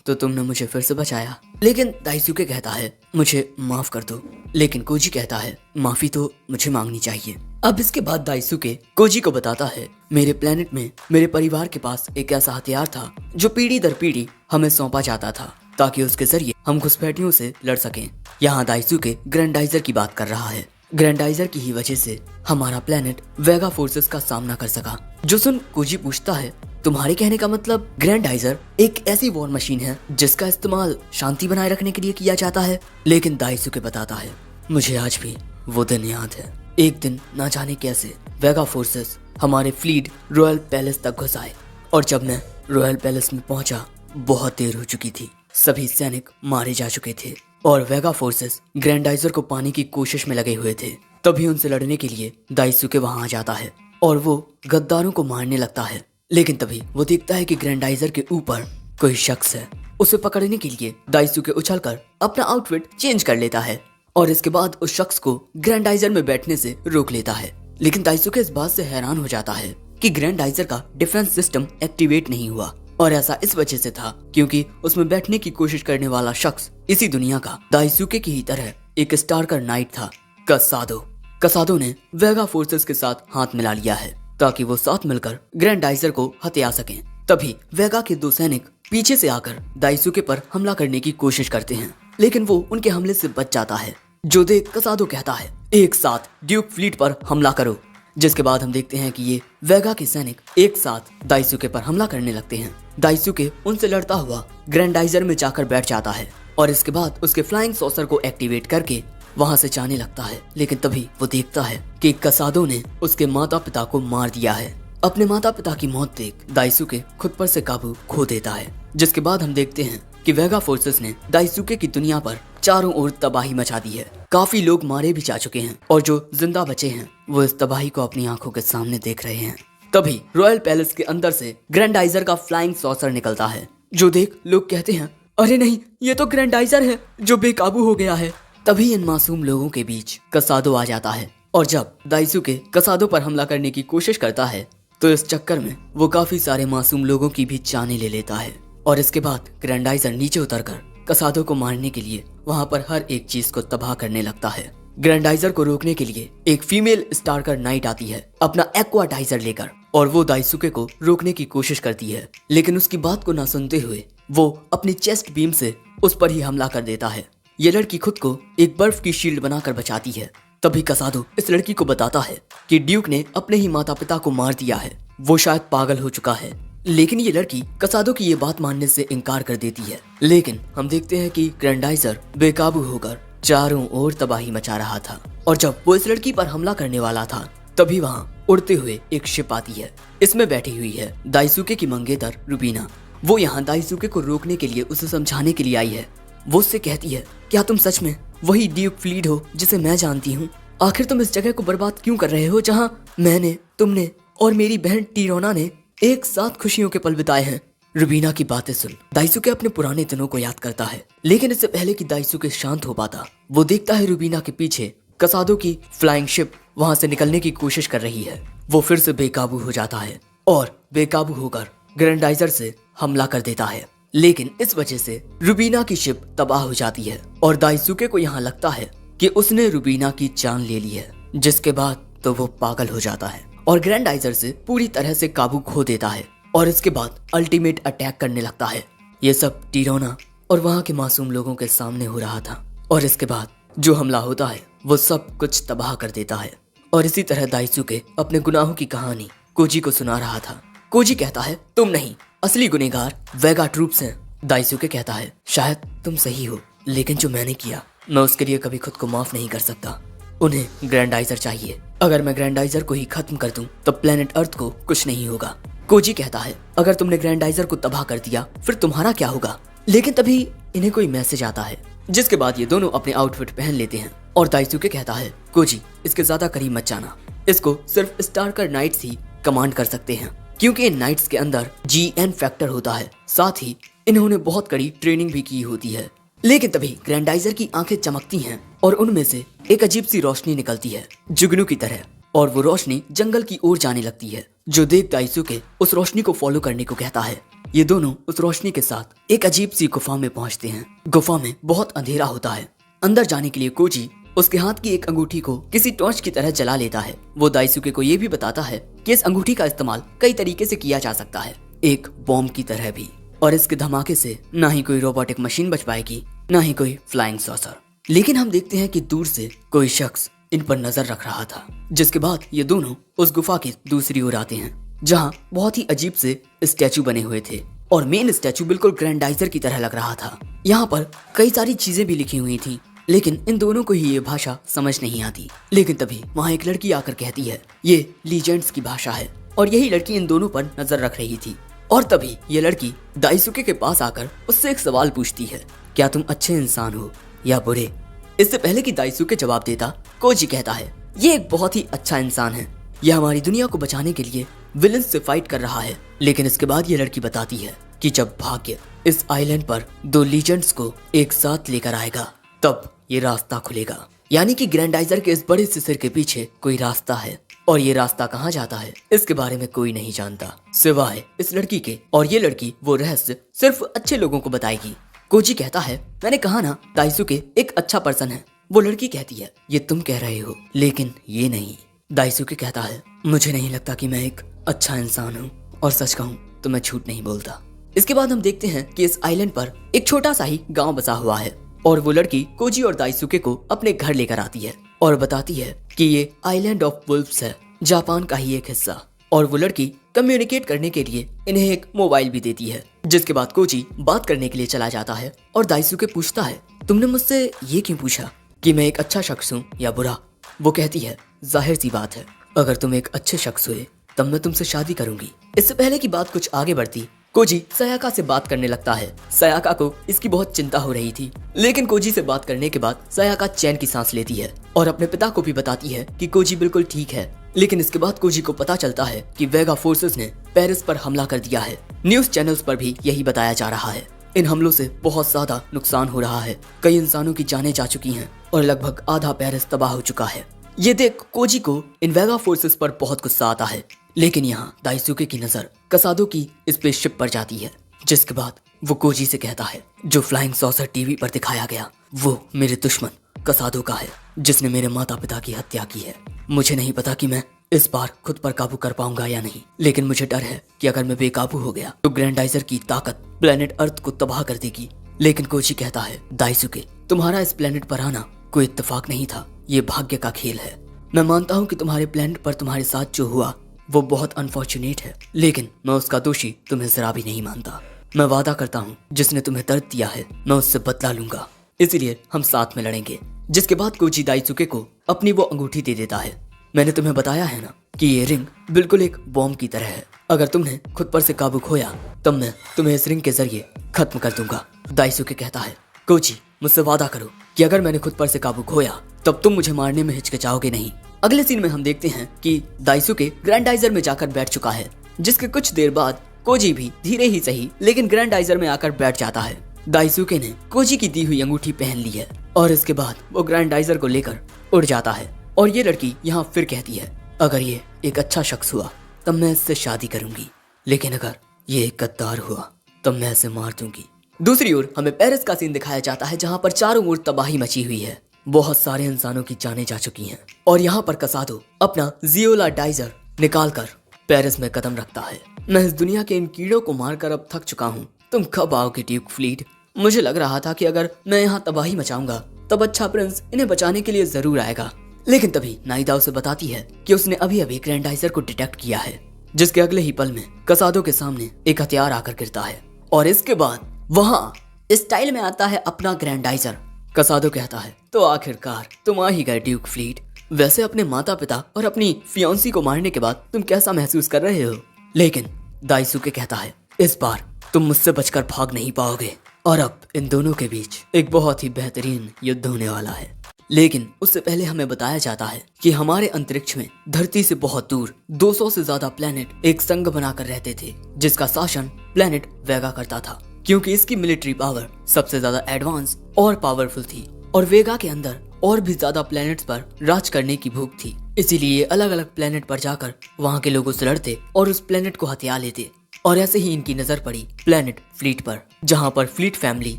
तो तुमने मुझे फिर से बचाया। लेकिन दाइसुके कहता है, मुझे माफ कर दो। लेकिन कोजी कहता है, माफी तो मुझे मांगनी चाहिए। अब इसके बाद दाइसुके कोजी को बताता है, मेरे प्लेनेट में मेरे परिवार के पास एक ऐसा हथियार था जो पीढ़ी दर पीढ़ी हमें सौंपा जाता था, ताकि उसके जरिए हम घुसपैठियों से लड़ सकें। यहाँ दाइसुके ग्रैंडाइजर की बात कर रहा है। ग्रैंडाइजर की ही वजह से हमारा प्लेनेट वेगा फोर्सेस का सामना कर सका। जो सुन कोजी पूछता है, तुम्हारे कहने का मतलब ग्रैंडाइजर एक ऐसी वॉर मशीन है जिसका इस्तेमाल शांति बनाए रखने के लिए किया जाता है? लेकिन दाइसुके बताता है, मुझे आज भी वो दिन याद है। एक दिन ना जाने कैसे वेगा फोर्सेस हमारे फ्लीट रॉयल पैलेस तक घुस आए, और जब मैं रॉयल पैलेस में पहुंचा बहुत देर हो चुकी थी। सभी सैनिक मारे जा चुके थे और वेगा फोर्सेस ग्रैंडाइजर को पाने की कोशिश में लगे हुए थे। तभी उनसे लड़ने के लिए दाइसुके वहां आ जाता है और वो गद्दारों को मारने लगता है। लेकिन तभी वो देखता है कि ग्रैंडाइजर के ऊपर कोई शख्स है। उसे पकड़ने के लिए दाइसुके उछलकर अपना आउटफिट चेंज कर लेता है और इसके बाद उस शख्स को ग्रैंडाइजर में बैठने से रोक लेता है। लेकिन दाइसुके इस बात से हैरान हो जाता है कि ग्रैंडाइजर का डिफेंस सिस्टम एक्टिवेट नहीं हुआ, और ऐसा इस वजह से था क्योंकि उसमें बैठने की कोशिश करने वाला शख्स इसी दुनिया का दाइसुके की ही तरह एक स्टारकर नाइट था, कसादो। कसादो ने वेगा फोर्सेस के साथ हाथ मिला लिया है ताकि वो साथ मिलकर ग्रैंडाइजर को हथिया सकें। तभी वेगा के दो सैनिक पीछे से आकर दाइसुके पर हमला करने की कोशिश करते हैं, लेकिन वो उनके हमले से बच जाता है। जो देख कसादो कहता है, एक साथ ड्यूक फ्लीट पर हमला करो। जिसके बाद हम देखते हैं कि ये वेगा के सैनिक एक साथ दाइसुके पर हमला करने लगते हैं। दाइसुके उनसे लड़ता हुआ ग्रैंडाइजर में जाकर बैठ जाता है और इसके बाद उसके फ्लाइंग सॉसर को एक्टिवेट करके वहां से जाने लगता है। लेकिन तभी वो देखता है कि कसादो ने उसके माता पिता को मार दिया है। अपने माता पिता की मौत देख दाइसुके खुद पर से काबू खो देता है। जिसके बाद हम देखते हैं कि वेगा फोर्सेस ने दाइसुके की दुनिया पर चारों ओर तबाही मचा दी है। काफी लोग मारे भी जा चुके हैं और जो जिंदा बचे हैं वो इस तबाही को अपनी आंखों के सामने देख रहे हैं। तभी रॉयल पैलेस के अंदर से ग्रैंडाइजर का फ्लाइंग सॉसर निकलता है। जो देख लोग कहते हैं, अरे नहीं, ये तो ग्रैंडाइजर है जो बेकाबू हो गया है। तभी इन मासूम लोगों के बीच कसादो आ जाता है और जब दाइसुके कसादो पर हमला करने की कोशिश करता है तो इस चक्कर में वो काफी सारे मासूम लोगों की भी जानें ले लेता है। और इसके बाद ग्रैंडाइजर नीचे उतरकर कसादो को मारने के लिए वहां पर हर एक चीज को तबाह करने लगता है। ग्रैंडाइजर को रोकने के लिए एक फीमेल स्टारकर नाइट आती है अपना एक्वाटाइजर लेकर, और वो दाइसुके को रोकने की कोशिश करती है। लेकिन उसकी बात को ना सुनते हुए वो अपनी चेस्ट बीम से उस पर ही हमला कर देता है। ये लड़की खुद को एक बर्फ की शील्ड बनाकर बचाती है। तभी कसादो इस लड़की को बताता है कि ड्यूक ने अपने ही माता पिता को मार दिया है, वो शायद पागल हो चुका है। लेकिन ये लड़की कसादो की ये बात मानने से इनकार कर देती है। लेकिन हम देखते हैं कि ग्रैंडाइजर बेकाबू होकर चारों ओर तबाही मचा रहा था, और जब वो इस लड़की पर हमला करने वाला था तभी वहाँ उड़ते हुए एक शिप आती है। इसमें बैठी हुई है दाइसुके की मंगेतर रुबीना। वो यहाँ दाइसुके को रोकने के लिए उसे समझाने के लिए आई है। वो उससे कहती है, क्या तुम सच में वही ड्यूक फ्लीट हो जिसे मैं जानती हूँ? आखिर तुम इस जगह को बर्बाद क्यों कर रहे हो जहाँ मैंने, तुमने और मेरी बहन टीरोना ने एक साथ खुशियों के पल बिताए हैं? रुबीना की बातें सुन दाइसुके अपने पुराने दिनों को याद करता है। लेकिन इससे पहले कि दाइसुके शांत हो पाता, वो देखता है रुबीना के पीछे कसादो की फ्लाइंग शिप वहां से निकलने की कोशिश कर रही है। वो फिर से बेकाबू हो जाता है और बेकाबू होकर ग्रैंडाइजर से हमला कर देता है। लेकिन इस वजह से रुबीना की शिप तबाह हो जाती है और दाइसुके को यहाँ लगता है कि उसने रुबीना की जान ले ली है। जिसके बाद तो वो पागल हो जाता है और ग्रैंडाइजर से पूरी तरह से काबू खो देता है और इसके बाद अल्टीमेट अटैक करने लगता है। ये सब टीरोना और वहाँ के मासूम लोगों के सामने हो रहा था, और इसके बाद जो हमला होता है वो सब कुछ तबाह कर देता है। और इसी तरह दाइसुके अपने गुनाहों की कहानी कोजी को सुना रहा था। कोजी कहता है, तुम नहीं, असली गुनहगार वेगा ट्रूप्स हैं। दाइसुके कहता है, शायद तुम सही हो, लेकिन जो मैंने किया मैं उसके लिए कभी खुद को माफ नहीं कर सकता। उन्हें ग्रैंडाइजर चाहिए। अगर मैं ग्रैंडाइजर को ही खत्म कर दूं तो प्लेनेट अर्थ को कुछ नहीं होगा। कोजी कहता है, अगर तुमने ग्रैंडाइजर को तबाह कर दिया फिर तुम्हारा क्या होगा? लेकिन तभी इन्हें कोई मैसेज आता है, जिसके बाद ये दोनों अपने आउटफिट पहन लेते हैं और दाइसुके कहता है, कोजी इसके ज्यादा करीब मत जाना, इसको सिर्फ स्टारकर नाइट्स ही कमांड कर सकते हैं क्योंकि इन नाइट्स के अंदर GN फैक्टर होता है। साथ ही इन्होंने बहुत कड़ी ट्रेनिंग भी की होती है। लेकिन तभी ग्रैंडाइजर की आंखें चमकती हैं और उनमें से एक अजीब सी रोशनी निकलती है जुगनू की तरह, और वो रोशनी जंगल की ओर जाने लगती है। जो देख दाइसुके उस रोशनी को फॉलो करने को कहता है। ये दोनों उस रोशनी के साथ एक अजीब सी गुफा में पहुंचते हैं। गुफा में बहुत अंधेरा होता है। अंदर जाने के लिए कोजी उसके हाथ की एक अंगूठी को किसी टॉर्च की तरह जला लेता है। वो दाइसुके को ये भी बताता है कि इस अंगूठी का इस्तेमाल कई तरीके से किया जा सकता है, एक बॉम्ब की तरह भी, और इसके धमाके से ना ही कोई रोबोटिक मशीन बच पाएगी ना ही कोई फ्लाइंग सॉसर। लेकिन हम देखते हैं कि दूर से कोई शख्स इन पर नजर रख रहा था। जिसके बाद ये दोनों उस गुफा के दूसरी ओर आते हैं जहाँ बहुत ही अजीब से स्टैचू बने हुए थे और मेन स्टैचू बिल्कुल ग्रैंडाइजर की तरह लग रहा था। यहाँ पर कई सारी चीजें भी लिखी हुई थी, लेकिन इन दोनों को ही ये भाषा समझ नहीं आती। लेकिन तभी वहाँ एक लड़की आकर कहती है ये लीजेंड्स की भाषा है, और यही लड़की इन दोनों पर नजर रख रही थी। और तभी ये लड़की दाइसुके के पास आकर उससे एक सवाल पूछती है, क्या तुम अच्छे इंसान हो या बुरे? इससे पहले कि दाइसुके जवाब देता, कोजी कहता है ये एक बहुत ही अच्छा इंसान है, यह हमारी दुनिया को बचाने के लिए विलन से फाइट कर रहा है। लेकिन इसके बाद ये लड़की बताती है कि जब भाग्य इस आइलैंड पर दो लीजेंड्स को एक साथ लेकर आएगा तब ये रास्ता खुलेगा। यानी कि ग्रैंडाइजर के इस बड़े से सिर के पीछे कोई रास्ता है, और ये रास्ता कहाँ जाता है इसके बारे में कोई नहीं जानता सिवाय इस लड़की के। और ये लड़की वो रहस्य सिर्फ अच्छे लोगों को बताएगी। कोजी कहता है मैंने कहा ना दाइसुके एक अच्छा पर्सन है। वो लड़की कहती है ये तुम कह रहे हो, लेकिन ये नहीं। दाइसुके कहता है मुझे नहीं लगता कि मैं एक अच्छा इंसान हूँ, और सच कहूँ तो मैं झूठ नहीं बोलता। इसके बाद हम देखते हैं कि इस आइलैंड पर एक छोटा सा ही गांव बसा हुआ है, और वो लड़की कोजी और दाइसुके को अपने घर लेकर आती है और बताती है कि ये आइलैंड ऑफ वुल्व्स है, जापान का ही एक हिस्सा। और वो लड़की कम्युनिकेट करने के लिए इन्हें एक मोबाइल भी देती है। जिसके बाद कोजी बात करने के लिए चला जाता है और दाइसुके पूछता है तुमने मुझसे ये क्यों पूछा कि मैं एक अच्छा शख्स हूँ या बुरा? वो कहती है जाहिर सी बात है, अगर तुम एक अच्छे शख्स हुए तब मैं तुमसे शादी करूंगी। इससे पहले की बात कुछ आगे बढ़ती, कोजी सयाका से बात करने लगता है। सयाका को इसकी बहुत चिंता हो रही थी, लेकिन कोजी से बात करने के बाद सयाका चैन की सांस लेती है और अपने पिता को भी बताती है कि कोजी बिल्कुल ठीक है। लेकिन इसके बाद कोजी को पता चलता है कि वेगा फोर्सेस ने पेरिस पर हमला कर दिया है। न्यूज चैनल्स पर भी यही बताया जा रहा है। इन हमलों से बहुत ज्यादा नुकसान हो रहा है, कई इंसानों की जानें जा चुकी हैं और लगभग आधा पेरिस तबाह हो चुका है। ये देख कोजी को इन वेगा फोर्सेस पर बहुत गुस्सा आता है, लेकिन यहाँ दाइसुके की नजर कसादो की स्पेसशिप पर जाती है। जिसके बाद वो कोजी से कहता है जो फ्लाइंग सॉसर टीवी पर दिखाया गया वो मेरे दुश्मन कसादो का है, जिसने मेरे माता पिता की हत्या की है। मुझे नहीं पता कि मैं इस बार खुद पर काबू कर पाऊंगा या नहीं, लेकिन मुझे डर है कि अगर मैं बेकाबू हो गया तो ग्रैंडाइजर की ताकत प्लेनेट अर्थ को तबाह कर देगी। लेकिन कोजी कहता है दाइसुके तुम्हारा इस प्लेनेट पर आना कोई इत्तेफाक नहीं था, ये भाग्य का खेल है। मैं मानता हूँ कि तुम्हारे प्लेनेट पर तुम्हारे साथ जो हुआ वो बहुत अनफॉर्चुनेट है, लेकिन मैं उसका दोषी तुम्हें जरा भी नहीं मानता। मैं वादा करता हूँ जिसने तुम्हें दर्द दिया है मैं उससे बदला लूंगा, इसलिए हम साथ में लड़ेंगे। जिसके बाद कोजी दाइसुके को अपनी वो अंगूठी दे देता है। मैंने तुम्हें बताया है ना कि ये रिंग बिल्कुल एक बॉम्ब की तरह है, अगर तुमने खुद पर से काबू खोया तब मैं तुम्हें इस रिंग के जरिए खत्म कर दूंगा। दाइसुके कहता है कोजी मुझसे वादा करो कि अगर मैंने खुद पर से काबू खोया तब तुम मुझे मारने में हिचकिचाओगे नहीं। अगले सीन में हम देखते हैं कि दाइसुके ग्रैंडाइजर में जाकर बैठ चुका है, जिसके कुछ देर बाद कोजी भी धीरे ही सही लेकिन ग्रैंडाइजर में आकर बैठ जाता है। दाइसुके ने कोजी की दी हुई अंगूठी पहन ली है और इसके बाद वो ग्रैंडाइजर को लेकर उड़ जाता है। और ये लड़की यहाँ फिर कहती है अगर ये एक अच्छा शख्स हुआ तब मैं इससे शादी करूंगी, लेकिन अगर ये एक गद्दार हुआ तब मैं इसे मार दूंगी। दूसरी ओर हमें पेरिस का सीन दिखाया जाता है जहाँ पर चारों ओर तबाही मची हुई है, बहुत सारे इंसानों की जानें जा चुकी हैं और यहाँ पर कसादो अपना जियोला डाइजर निकाल कर पेरिस में कदम रखता है। मैं इस दुनिया के इन कीड़ों को मारकर अब थक चुका हूँ, तुम कब आओगे ड्यूक फ्लीट? मुझे लग रहा था कि अगर मैं यहाँ तबाही मचाऊंगा तब अच्छा प्रिंस इन्हें बचाने के लिए जरूर आएगा। लेकिन तभी नाइदा उसे बताती है कि उसने अभी अभी ग्रैंडाइजर को डिटेक्ट किया है, जिसके अगले ही पल में कसादो के सामने एक हथियार आकर गिरता है और इसके बाद वहाँ स्टाइल में आता है अपना ग्रैंडाइजर। कसादो कहता है तो आखिरकार तुम आ ही गए ड्यूक फ्लीट। वैसे अपने माता पिता और अपनी फियांसी को मारने के बाद तुम कैसा महसूस कर रहे हो? लेकिन दाइसुके कहता है इस बार तुम मुझसे बचकर भाग नहीं पाओगे और अब इन दोनों के बीच एक बहुत ही बेहतरीन युद्ध होने वाला है। लेकिन उससे पहले हमें बताया जाता है कि हमारे अंतरिक्ष में धरती से बहुत दूर 200 से ज्यादा प्लेनेट एक संघ बनाकर रहते थे, जिसका शासन प्लेनेट वेगा करता था, क्योंकि इसकी मिलिट्री पावर सबसे ज्यादा एडवांस और पावरफुल थी और वेगा के अंदर और भी ज्यादा प्लेनेट्स पर राज करने की भूख थी। इसीलिए अलग अलग प्लेनेट पर जाकर वहाँ के लोगों से लड़ते और उस प्लेनेट को हथिया लेते। और ऐसे ही इनकी नजर पड़ी प्लेनेट फ्लीट पर, जहाँ पर फ्लीट फैमिली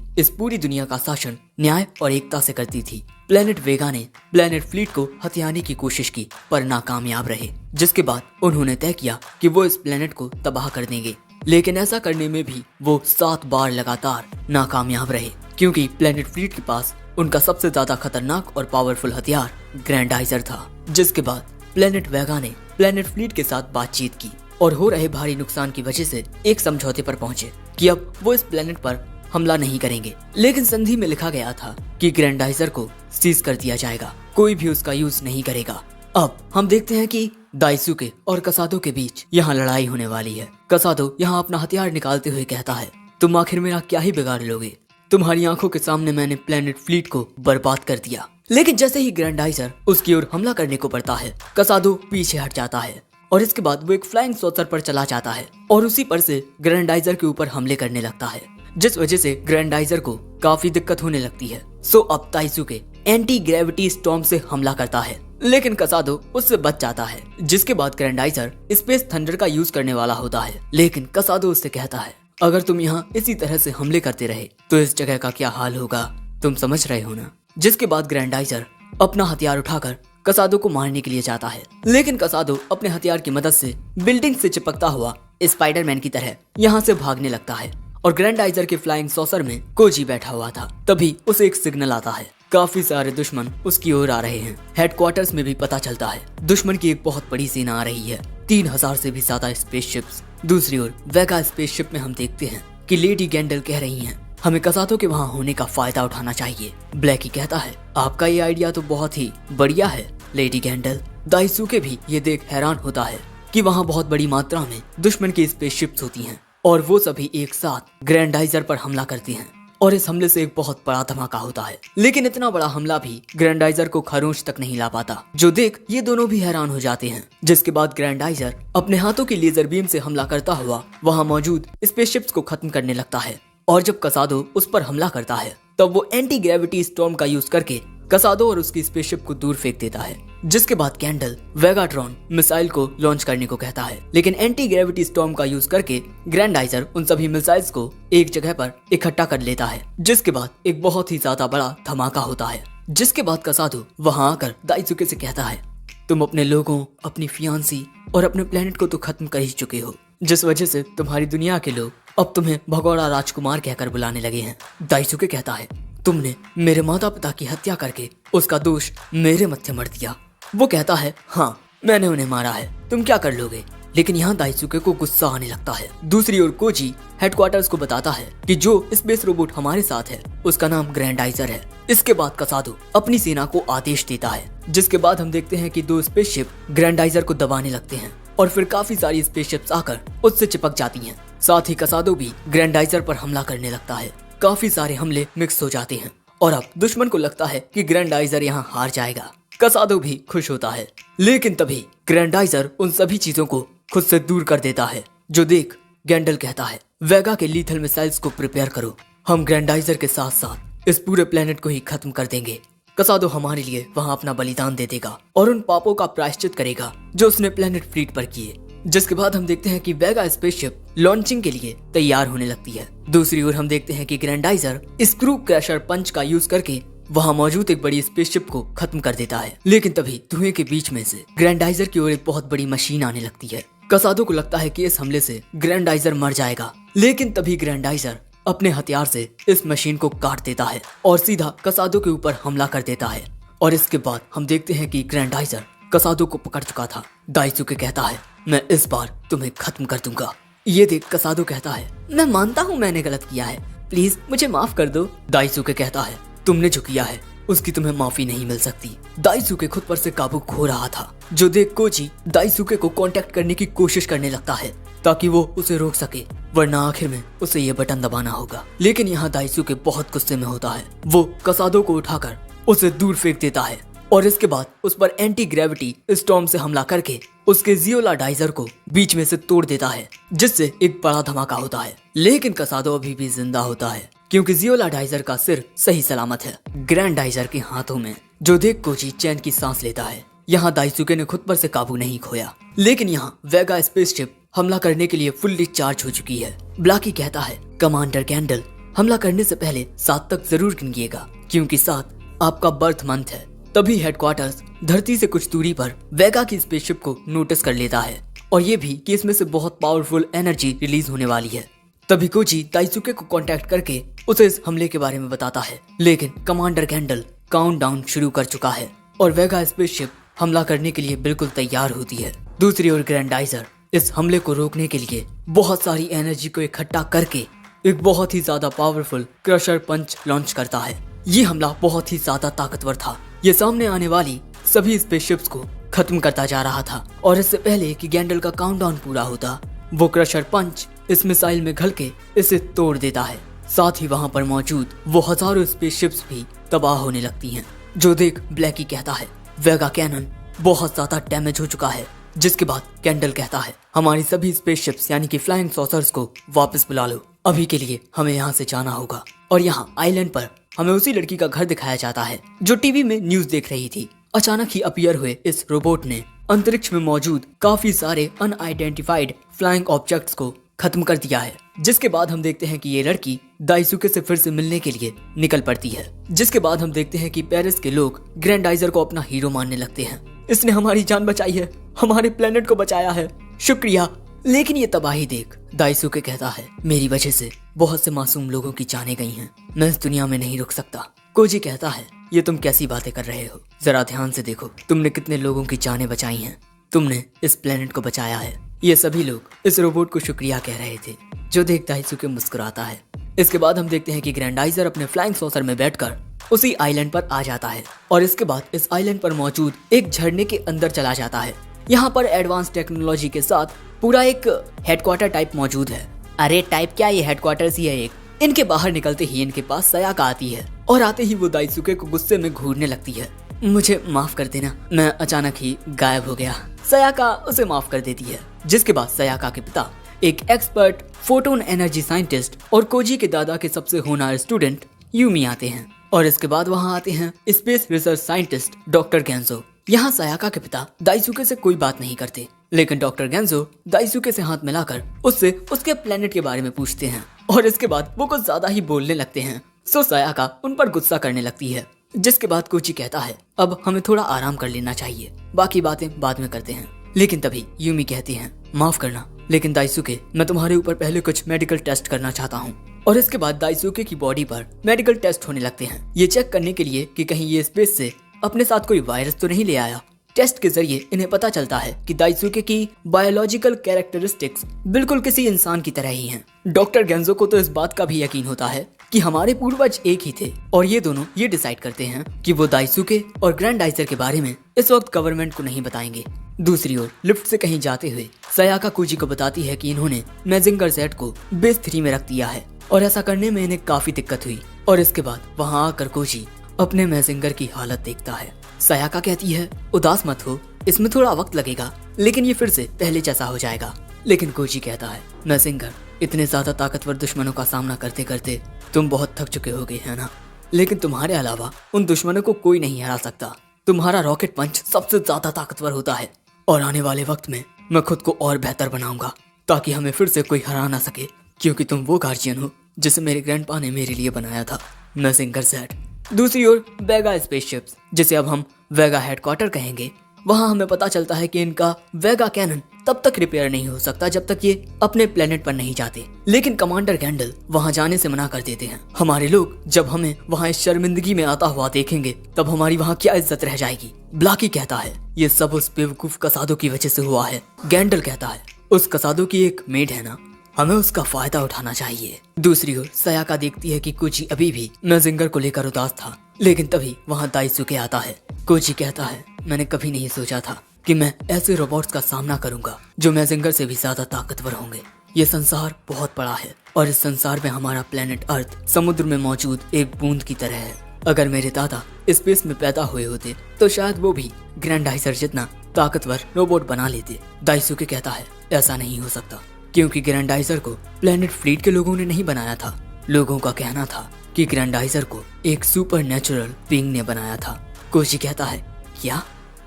इस पूरी दुनिया का शासन न्याय और एकता से करती थी। प्लेनेट वेगा ने प्लेनेट फ्लीट को हथियाने की कोशिश की पर नाकामयाब रहे, जिसके बाद उन्होंने तय किया कि वो इस प्लेनेट को तबाह कर देंगे। लेकिन ऐसा करने में भी वो 7 बार लगातार नाकामयाब रहे, क्योंकि प्लेनेट फ्लीट के पास उनका सबसे ज्यादा खतरनाक और पावरफुल हथियार ग्रैंडाइजर था। जिसके बाद प्लेनेट वेगा ने प्लेनेट फ्लीट के साथ बातचीत की और हो रहे भारी नुकसान की वजह से एक समझौते पर पहुंचे कि अब वो इस प्लेनेट पर हमला नहीं करेंगे। लेकिन संधि में लिखा गया था कि ग्रैंडाइजर को सीज कर दिया जाएगा, कोई भी उसका यूज नहीं करेगा। अब हम देखते हैं कि दाइसुके और कसादो के बीच यहाँ लड़ाई होने वाली है। कसादो यहाँ अपना हथियार निकालते हुए कहता है, तुम आखिर मेरा क्या ही बिगाड़ लोगे? तुम्हारी आंखों के सामने मैंने प्लेनेट फ्लीट को बर्बाद कर दिया। लेकिन जैसे ही ग्रैंडाइजर उसकी ओर हमला करने को बढ़ता है, कसादो पीछे हट जाता है और इसके बाद वो एक फ्लाइंग सॉसर पर चला जाता है और उसी पर से ग्रैंडाइजर के ऊपर हमले करने लगता है, जिस वजह से ग्रैंडाइजर को काफी दिक्कत होने लगती है। सो अब दाइसुके एंटी ग्रेविटी स्टॉर्म से हमला करता है, लेकिन कसादो उससे बच जाता है। जिसके बाद ग्रैंडाइजर स्पेस थंडर का यूज करने वाला होता है, लेकिन कसादो उससे कहता है, अगर तुम यहाँ इसी तरह से हमले करते रहे तो इस जगह का क्या हाल होगा, तुम समझ रहे हो ना? जिसके बाद ग्रैंडाइजर अपना हथियार उठाकर कसादो को मारने के लिए जाता है, लेकिन कसादो अपने हथियार की मदद से बिल्डिंग से चिपकता हुआ स्पाइडरमैन की तरह यहाँ से भागने लगता है और ग्रैंडाइजर के फ्लाइंग सॉसर में कोजी बैठा हुआ था। तभी उसे एक सिग्नल आता है, काफी सारे दुश्मन उसकी ओर आ रहे हैं। हेडक्वार्टर्स में भी पता चलता है दुश्मन की एक बहुत बड़ी सेना आ रही है, 3000 से भी ज्यादा स्पेसशिप्स। दूसरी ओर वेगा स्पेसशिप में हम देखते हैं कि लेडी गैंडल कह रही हैं, हमें कसादो के वहाँ होने का फायदा उठाना चाहिए। ब्लैकी कहता है, आपका ये आइडिया तो बहुत ही बढ़िया है लेडी गैंडल। दाइसुके भी ये देख हैरान होता है कि वहाँ बहुत बड़ी मात्रा में दुश्मन की स्पेसशिप्स होती हैं और वो सभी एक साथ ग्रैंडाइजर पर हमला करती हैं और इस हमले से एक बहुत बड़ा धमाका होता है। लेकिन इतना बड़ा हमला भी ग्रैंडाइजर को खरोंच तक नहीं ला पाता, जो देख ये दोनों भी हैरान हो जाते हैं। जिसके बाद ग्रैंडाइजर अपने हाथों की लेजर बीम से हमला करता हुआ वहाँ मौजूद स्पेसशिप्स को खत्म करने लगता है और जब कसादो उस पर हमला करता है तब वो एंटी ग्रेविटी स्टॉर्म का यूज करके कसादो और उसकी स्पेसशिप को दूर फेंक देता है। जिसके बाद कैंडल वेगाट्रॉन मिसाइल को लॉन्च करने को कहता है, लेकिन एंटी ग्रेविटी स्टॉर्म का यूज करके ग्रैंडाइजर उन सभी मिसाइल्स को एक जगह पर इकट्ठा कर लेता है। जिसके बाद एक बहुत ही ज्यादा बड़ा धमाका होता है। जिसके बाद कसादो वहां आकर दाइसुके से कहता है, तुम अपने लोगों, अपनी फियांसी और अपने प्लेनेट को तो खत्म कर ही चुके हो, जिस वजह से तुम्हारी दुनिया के लोग अब तुम्हें भगोड़ा राजकुमार कहकर बुलाने लगे हैं। दाइसुके कहता है, तुमने मेरे माता पिता की हत्या करके उसका दोष मेरे मत्थे मर दिया। वो कहता है, हाँ मैंने उन्हें मारा है, तुम क्या कर लोगे? लेकिन यहाँ दाइसुके को गुस्सा आने लगता है। दूसरी ओर कोजी हेडक्वार्टर्स को बताता है कि जो स्पेस रोबोट हमारे साथ है उसका नाम ग्रैंडाइजर है। इसके बाद कसादो अपनी सेना को आदेश देता है, जिसके बाद हम देखते हैं कि 2 स्पेसशिप ग्रैंडाइजर को दबाने लगते हैं और फिर काफी सारी स्पेसशिप्स आकर उससे चिपक जाती हैं। साथ ही कसादो भी ग्रैंडाइजर पर हमला करने लगता है। काफी सारे हमले मिक्स हो जाते हैं और अब दुश्मन को लगता है कि ग्रैंडाइजर यहाँ हार जाएगा। कसादो भी खुश होता है, लेकिन तभी ग्रैंडाइजर उन सभी चीजों को खुद से दूर कर देता है, जो देख गैंडल कहता है, वेगा के लीथल मिसाइल्स को प्रिपेयर करो, हम ग्रैंडाइजर के साथ साथ इस पूरे प्लेनेट को ही खत्म कर देंगे। कसादो हमारे लिए वहाँ अपना बलिदान दे देगा और उन पापों का प्रायश्चित करेगा जो उसने प्लेनेट फ्लीट पर किए। जिसके बाद हम देखते हैं कि वेगा स्पेसशिप लॉन्चिंग के लिए तैयार होने लगती है। दूसरी ओर हम देखते हैं कि ग्रैंडाइजर स्क्रू क्रैशर पंच का यूज करके वहाँ मौजूद एक बड़ी स्पेसशिप को खत्म कर देता है। लेकिन तभी धुएं के बीच में से ग्रैंडाइजर की ओर एक बहुत बड़ी मशीन आने लगती है। कसादो को लगता है कि इस हमले से ग्रैंडाइजर मर जाएगा, लेकिन तभी ग्रैंडाइजर अपने हथियार से इस मशीन को काट देता है और सीधा कसादो के ऊपर हमला कर देता है। और इसके बाद हम देखते हैं कि ग्रैंडाइजर कसादो को पकड़ चुका था। दाइसुके कहता है, मैं इस बार तुम्हें खत्म कर दूंगा। ये देख कसादो कहता है, मैं मानता हूँ मैंने गलत किया है, प्लीज मुझे माफ कर दो। दाइसुके कहता है, तुमने जो किया है उसकी तुम्हें माफी नहीं मिल सकती। दाइसुके खुद पर से काबू खो रहा था, जो देख कोजी दाइसुके को कांटेक्ट करने की कोशिश करने लगता है ताकि वो उसे रोक सके, वरना आखिर में उसे ये बटन दबाना होगा। लेकिन यहाँ दाइसुके बहुत गुस्से में होता है। वो कसादो को उठाकर उसे दूर फेंक देता है और इसके बाद उस पर एंटी ग्रेविटी स्टॉर्म से हमला करके उसके जियोलाडाइजर को बीच में से तोड़ देता है, जिससे एक बड़ा धमाका होता है। लेकिन कसादो अभी भी जिंदा होता है क्योंकि जियोलाडाइजर का सिर सही सलामत है ग्रैंडाइजर के हाथों में, जो देख कोजी चैन की सांस लेता है। यहाँ दाइसुके ने खुद पर से काबू नहीं खोया, लेकिन यहाँ वेगा स्पेसशिप हमला करने के लिए फुल्ली चार्ज हो चुकी है। ब्लैकी कहता है, कमांडर कैंडल हमला करने से पहले 7 तक जरूर गिनिएगा क्योंकि 7 आपका बर्थ मंथ है। तभी हेडक्वार्टर्स धरती से कुछ दूरी पर वेगा की स्पेसशिप को नोटिस कर लेता है और ये भी कि इसमें से बहुत पावरफुल एनर्जी रिलीज होने वाली है। तभी कोजी दाइसुके को कांटेक्ट करके उसे इस हमले के बारे में बताता है, लेकिन कमांडर गैंडल काउंटडाउन शुरू कर चुका है और वेगा स्पेसशिप हमला करने के लिए बिल्कुल तैयार होती है। दूसरी ओर ग्रैंडाइजर इस हमले को रोकने के लिए बहुत सारी एनर्जी को इकट्ठा करके एक बहुत ही ज्यादा पावरफुल क्रशर पंच लॉन्च करता है। ये हमला बहुत ही ज्यादा ताकतवर था। ये सामने आने वाली सभी स्पेसशिप्स को खत्म करता जा रहा था और इससे पहले कि गैंडल का काउंटडाउन पूरा होता, वो क्रशर पंच इस मिसाइल में घल के इसे तोड़ देता है। साथ ही वहां पर मौजूद वो हजारों स्पेसशिप्स भी तबाह होने लगती हैं। जो देख ब्लैकी कहता है, वेगा कैनन बहुत ज्यादा डैमेज हो चुका है। जिसके बाद कैंडल कहता है, हमारी सभी स्पेसशिप्स यानी कि फ्लाइंग सॉसर्स को वापस बुला लो। अभी के लिए हमें यहाँ से जाना होगा। और यहाँ आइलैंड पर हमें उसी लड़की का घर दिखाया जाता है जो टीवी में न्यूज देख रही थी। अचानक ही अपीयर हुए इस रोबोट ने अंतरिक्ष में मौजूद काफी सारे अनआइडेंटिफाइड फ्लाइंग ऑब्जेक्ट्स को खत्म कर दिया है। जिसके बाद हम देखते हैं कि ये लड़की दाइसुके से फिर से मिलने के लिए निकल पड़ती है। जिसके बाद हम देखते हैं कि पेरिस के लोग ग्रैंडाइजर को अपना हीरो मानने लगते हैं। इसने हमारी जान बचाई है, हमारे प्लेनेट को बचाया है, शुक्रिया। लेकिन ये तबाही देख दाइसुके कहता है, मेरी वजह से बहुत से मासूम लोगों की जानें गई हैं। मैं इस दुनिया में नहीं रुक सकता। कोजी कहता है, ये तुम कैसी बातें कर रहे हो? जरा ध्यान से देखो, तुमने कितने लोगों की जानें बचाई हैं। तुमने इस प्लेनेट को बचाया है। ये सभी लोग इस रोबोट को शुक्रिया कह रहे थे। जो देख दाइसुके मुस्कुराता है। इसके बाद हम देखते हैं कि ग्रैंडाइजर अपने फ्लाइंग सॉसर में बैठकर उसी आइलैंड पर आ जाता है और इसके बाद इस आइलैंड पर मौजूद एक झरने के अंदर चला जाता है। यहाँ पर एडवांस टेक्नोलॉजी के साथ पूरा एक हेडक्वार्टर टाइप मौजूद है। अरे टाइप क्या, ये हेडक्वार्टर ही है एक। इनके बाहर निकलते ही इनके पास सयाका आती है और आते ही वो दाइसुके को गुस्से में घूरने लगती है। मुझे माफ कर देना, मैं अचानक ही गायब हो गया। सयाका उसे माफ कर देती है। जिसके बाद सयाका के पिता एक एक्सपर्ट फोटोन एनर्जी साइंटिस्ट और कोजी के दादा के सबसे होनहार स्टूडेंट यूमी आते हैं और इसके बाद वहाँ आते हैं स्पेस रिसर्च साइंटिस्ट डॉक्टर गेंजो। यहाँ सयाका के पिता दाइसुके से कोई बात नहीं करते, लेकिन डॉक्टर गेंजो दाइसुके से हाथ मिलाकर उससे उसके प्लेनेट के बारे में पूछते हैं और इसके बाद वो कुछ ज्यादा ही बोलने लगते हैं। सो सयाका उन पर गुस्सा करने लगती है। जिसके बाद कोची कहता है, अब हमें थोड़ा आराम कर लेना चाहिए, बाकी बातें बाद में करते हैं। लेकिन तभी यूमी कहती है, माफ करना, लेकिन दाइसुके मैं तुम्हारे ऊपर पहले कुछ मेडिकल टेस्ट करना चाहता हूँ। और इसके बाद दाइसुके की बॉडी पर मेडिकल टेस्ट होने लगते हैं, ये चेक करने के लिए कि कहीं ये स्पेस से अपने साथ कोई वायरस तो नहीं ले आया। टेस्ट के जरिए इन्हें पता चलता है कि दाइसुके की बायोलॉजिकल कैरेक्टरिस्टिक्स बिल्कुल किसी इंसान की तरह ही हैं। डॉक्टर गेंजो को तो इस बात का भी यकीन होता है कि हमारे पूर्वज एक ही थे और ये दोनों ये डिसाइड करते हैं कि वो दाइसुके और ग्रैंडाइजर के बारे में इस वक्त गवर्नमेंट को नहीं बताएंगे। दूसरी ओर लिफ्ट से कहीं जाते हुए सयाका कोजी को बताती है कि इन्होंने मैजिंगर जेड को बेस 3 में रख दिया है और ऐसा करने में इन्हें काफी दिक्कत हुई। और इसके बाद वहाँ आकर कोजी अपने मैजिंगर की हालत देखता है। सयाका कहती है, उदास मत हो, इसमें थोड़ा वक्त लगेगा, लेकिन ये फिर से पहले जैसा हो जाएगा। लेकिन कोजी कहता है, मैजिंगर, इतने ज्यादा ताकतवर दुश्मनों का सामना करते करते तुम बहुत थक चुके होगे, है ना? लेकिन तुम्हारे अलावा उन दुश्मनों को कोई नहीं हरा सकता। तुम्हारा रॉकेट पंच सबसे ज्यादा ताकतवर होता है और आने वाले वक्त में मैं खुद को और बेहतर बनाऊंगा ताकि हमें फिर से कोई हरा ना सके, क्योंकि तुम वो गार्जियन हो जिसे मेरे ग्रैंडपा ने मेरे लिए बनाया था। मैजिंगर जेड। दूसरी ओर वेगा स्पेसशिप्स, जिसे अब हम वेगा हेडक्वार्टर कहेंगे, वहाँ हमें पता चलता है कि इनका वेगा कैनन तब तक रिपेयर नहीं हो सकता जब तक ये अपने प्लेनेट पर नहीं जाते। लेकिन कमांडर गैंडल वहाँ जाने से मना कर देते हैं। हमारे लोग जब हमें वहाँ इस शर्मिंदगी में आता हुआ देखेंगे तब हमारी वहाँ क्या इज्जत रह जाएगी। ब्लाकी कहता है, ये सब उस बेवकूफ कसादो की वजह से हुआ है। गैंडल कहता है, उस कसादो की एक मेड है ना, हमें उसका फायदा उठाना चाहिए। दूसरी ओर सयाका देखती है कि कोची अभी भी मैजिंगर को लेकर उदास था, लेकिन तभी वहाँ दाइसुके आता है। कोची कहता है, मैंने कभी नहीं सोचा था कि मैं ऐसे रोबोट्स का सामना करूंगा जो मैजिंगर से भी ज्यादा ताकतवर होंगे। ये संसार बहुत बड़ा है और इस संसार में हमारा प्लेनेट अर्थ समुद्र में मौजूद एक बूंद की तरह है। अगर मेरे दादा स्पेस में पैदा हुए होते तो शायद वो भी ग्रैंडाइजर जितना ताकतवर रोबोट बना लेते। दाइसुके कहता है, ऐसा नहीं हो सकता, क्योंकि ग्रैंडाइजर को प्लेनेट फ्लीट के लोगों ने नहीं बनाया था। लोगों का कहना था कि ग्रैंडाइजर को एक सुपर नेचुरल बीइंग ने बनाया था। कोची कहता है, क्या?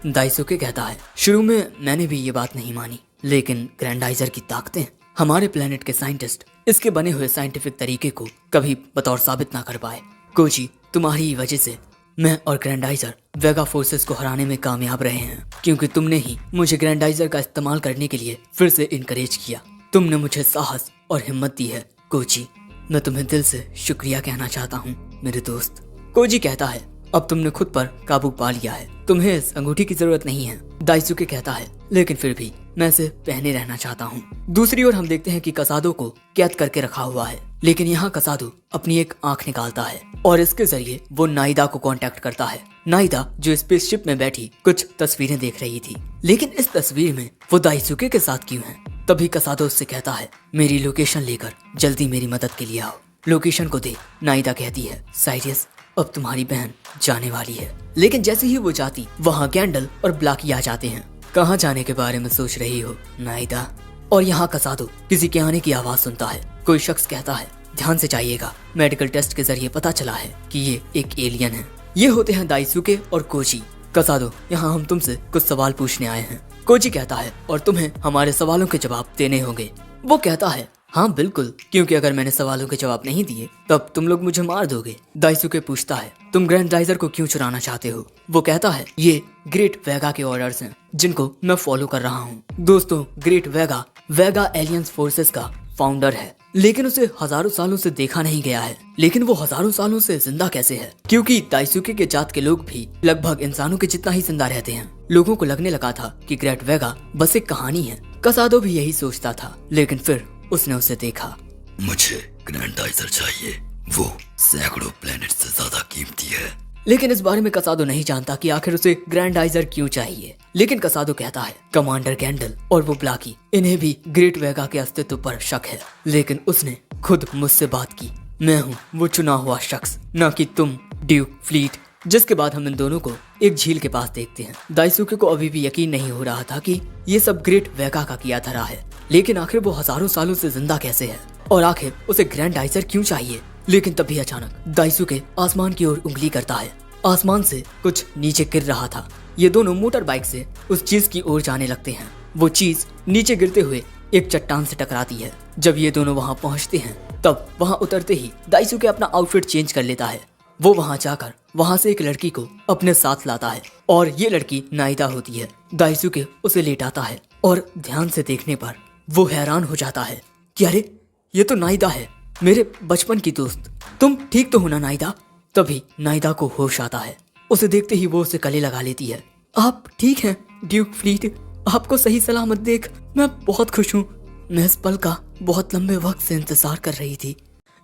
दाइसुके कहता है, शुरू में मैंने भी ये बात नहीं मानी, लेकिन ग्रैंडाइजर की ताकतें, हमारे प्लेनेट के साइंटिस्ट इसके बने हुए साइंटिफिक तरीके को कभी बतौर साबित ना कर पाए। कोची, तुम्हारी ही वजह से मैं और ग्रैंडाइजर वेगा फोर्सेस को हराने में कामयाब रहे हैं, क्योंकि तुमने ही मुझे ग्रैंडाइजर का इस्तेमाल करने के लिए फिर से इनकरेज किया। तुमने मुझे साहस और हिम्मत दी है कोजी, मैं तुम्हें दिल से शुक्रिया कहना चाहता हूँ मेरे दोस्त। कोजी कहता है, अब तुमने खुद पर काबू पा लिया है, तुम्हें इस अंगूठी की जरूरत नहीं है। दाइसुके कहता है, लेकिन फिर भी मैं इसे पहने रहना चाहता हूँ। दूसरी ओर हम देखते हैं कि कसादो को कैद करके रखा हुआ है, लेकिन यहाँ कसादो अपनी एक आंख निकालता है और इसके जरिए वो नाइदा को कांटेक्ट करता है। नाइदा जो स्पेसशिप में बैठी कुछ तस्वीरें देख रही थी, लेकिन इस तस्वीर में वो दाइसुके के साथ क्यों है? तभी कसादो उससे कहता है, मेरी लोकेशन लेकर जल्दी मेरी मदद के लिए आओ। लोकेशन को देख नाइदा कहती है, साइरियस अब तुम्हारी बहन जाने वाली है। लेकिन जैसे ही वो जाती, वहाँ गैंडल और ब्लाकी आ जाते हैं। कहाँ जाने के बारे में सोच रही हो नाइदा? और यहाँ कसादो किसी के आने की आवाज सुनता है। कोई शख्स कहता है, ध्यान से जाइएगा, मेडिकल टेस्ट के जरिए पता चला है कि ये एक एलियन है। ये होते हैं दाइसुके और कोजी। कसादो, यहाँ हम तुमसे कुछ सवाल पूछने आए हैं। कोजी कहता है, और तुम्हें हमारे सवालों के जवाब देने होंगे। वो कहता है, हाँ बिल्कुल, क्योंकि अगर मैंने सवालों के जवाब नहीं दिए तब तुम लोग मुझे मार दोगे। दाइसुके पूछता है, तुम ग्रैंडाइजर को क्यों चुराना चाहते हो? वो कहता है, ये ग्रेट वेगा के ऑर्डर्स हैं जिनको मैं फॉलो कर रहा हूँ। दोस्तों, ग्रेट वेगा एलियंस फोर्सेस का फाउंडर है, लेकिन उसे हजारों सालों से देखा नहीं गया है। लेकिन वो हजारों सालों से जिंदा कैसे है? क्योंकि दाइसुके के जात के लोग भी लगभग इंसानों के जितना ही जिंदा रहते हैं। लोगों को लगने लगा था कि ग्रेट वेगा बस एक कहानी है। कसादो भी यही सोचता था, लेकिन फिर उसने उसे देखा। मुझे ग्रैंडाइजर चाहिए, वो सैकड़ों प्लेनेट से ज्यादा कीमती है। लेकिन इस बारे में कसादो नहीं जानता कि आखिर उसे ग्रैंडाइजर क्यों चाहिए। लेकिन कसादो कहता है, कमांडर गैंडल और वो ब्लाकी, इन्हें भी ग्रेट वेगा के अस्तित्व पर शक है। लेकिन उसने खुद मुझसे बात की, मैं हूँ वो चुना हुआ शख्स, न कि तुम ड्यूक फ्लीट। जिसके बाद हम इन दोनों को एक झील के पास देखते हैं। दाइसुके को अभी भी यकीन नहीं हो रहा था कि ये सब ग्रेट वेगा का किया धरा है, लेकिन आखिर वो हजारों सालों से जिंदा कैसे है और आखिर उसे ग्रैंडाइजर क्यों चाहिए? लेकिन तभी अचानक दाइसुके आसमान की ओर उंगली करता है। आसमान से कुछ नीचे गिर रहा था। ये दोनों मोटर बाइक से उस चीज की ओर जाने लगते हैं। वो चीज नीचे गिरते हुए एक चट्टान से टकराती है। जब ये दोनों वहाँ पहुँचते हैं, तब वहाँ उतरते ही दाइसुके अपना आउटफिट चेंज कर लेता है। वो वहाँ जाकर वहाँ से एक लड़की को अपने साथ लाता है और ये लड़की नाइदा होती है। दाइसुके उसे लेटाता है और ध्यान से देखने पर वो हैरान हो जाता है कि अरे ये तो नाइदा है, मेरे बचपन की दोस्त। तुम ठीक तो हो ना नाइदा? तभी नाइदा को होश आता है। उसे देखते ही वो उसे गले लगा लेती है। आप ठीक हैं ड्यूक फ्लीट? आपको सही सलामत देख मैं बहुत खुश हूँ। मैं इस पल का बहुत लंबे वक्त से इंतजार कर रही थी।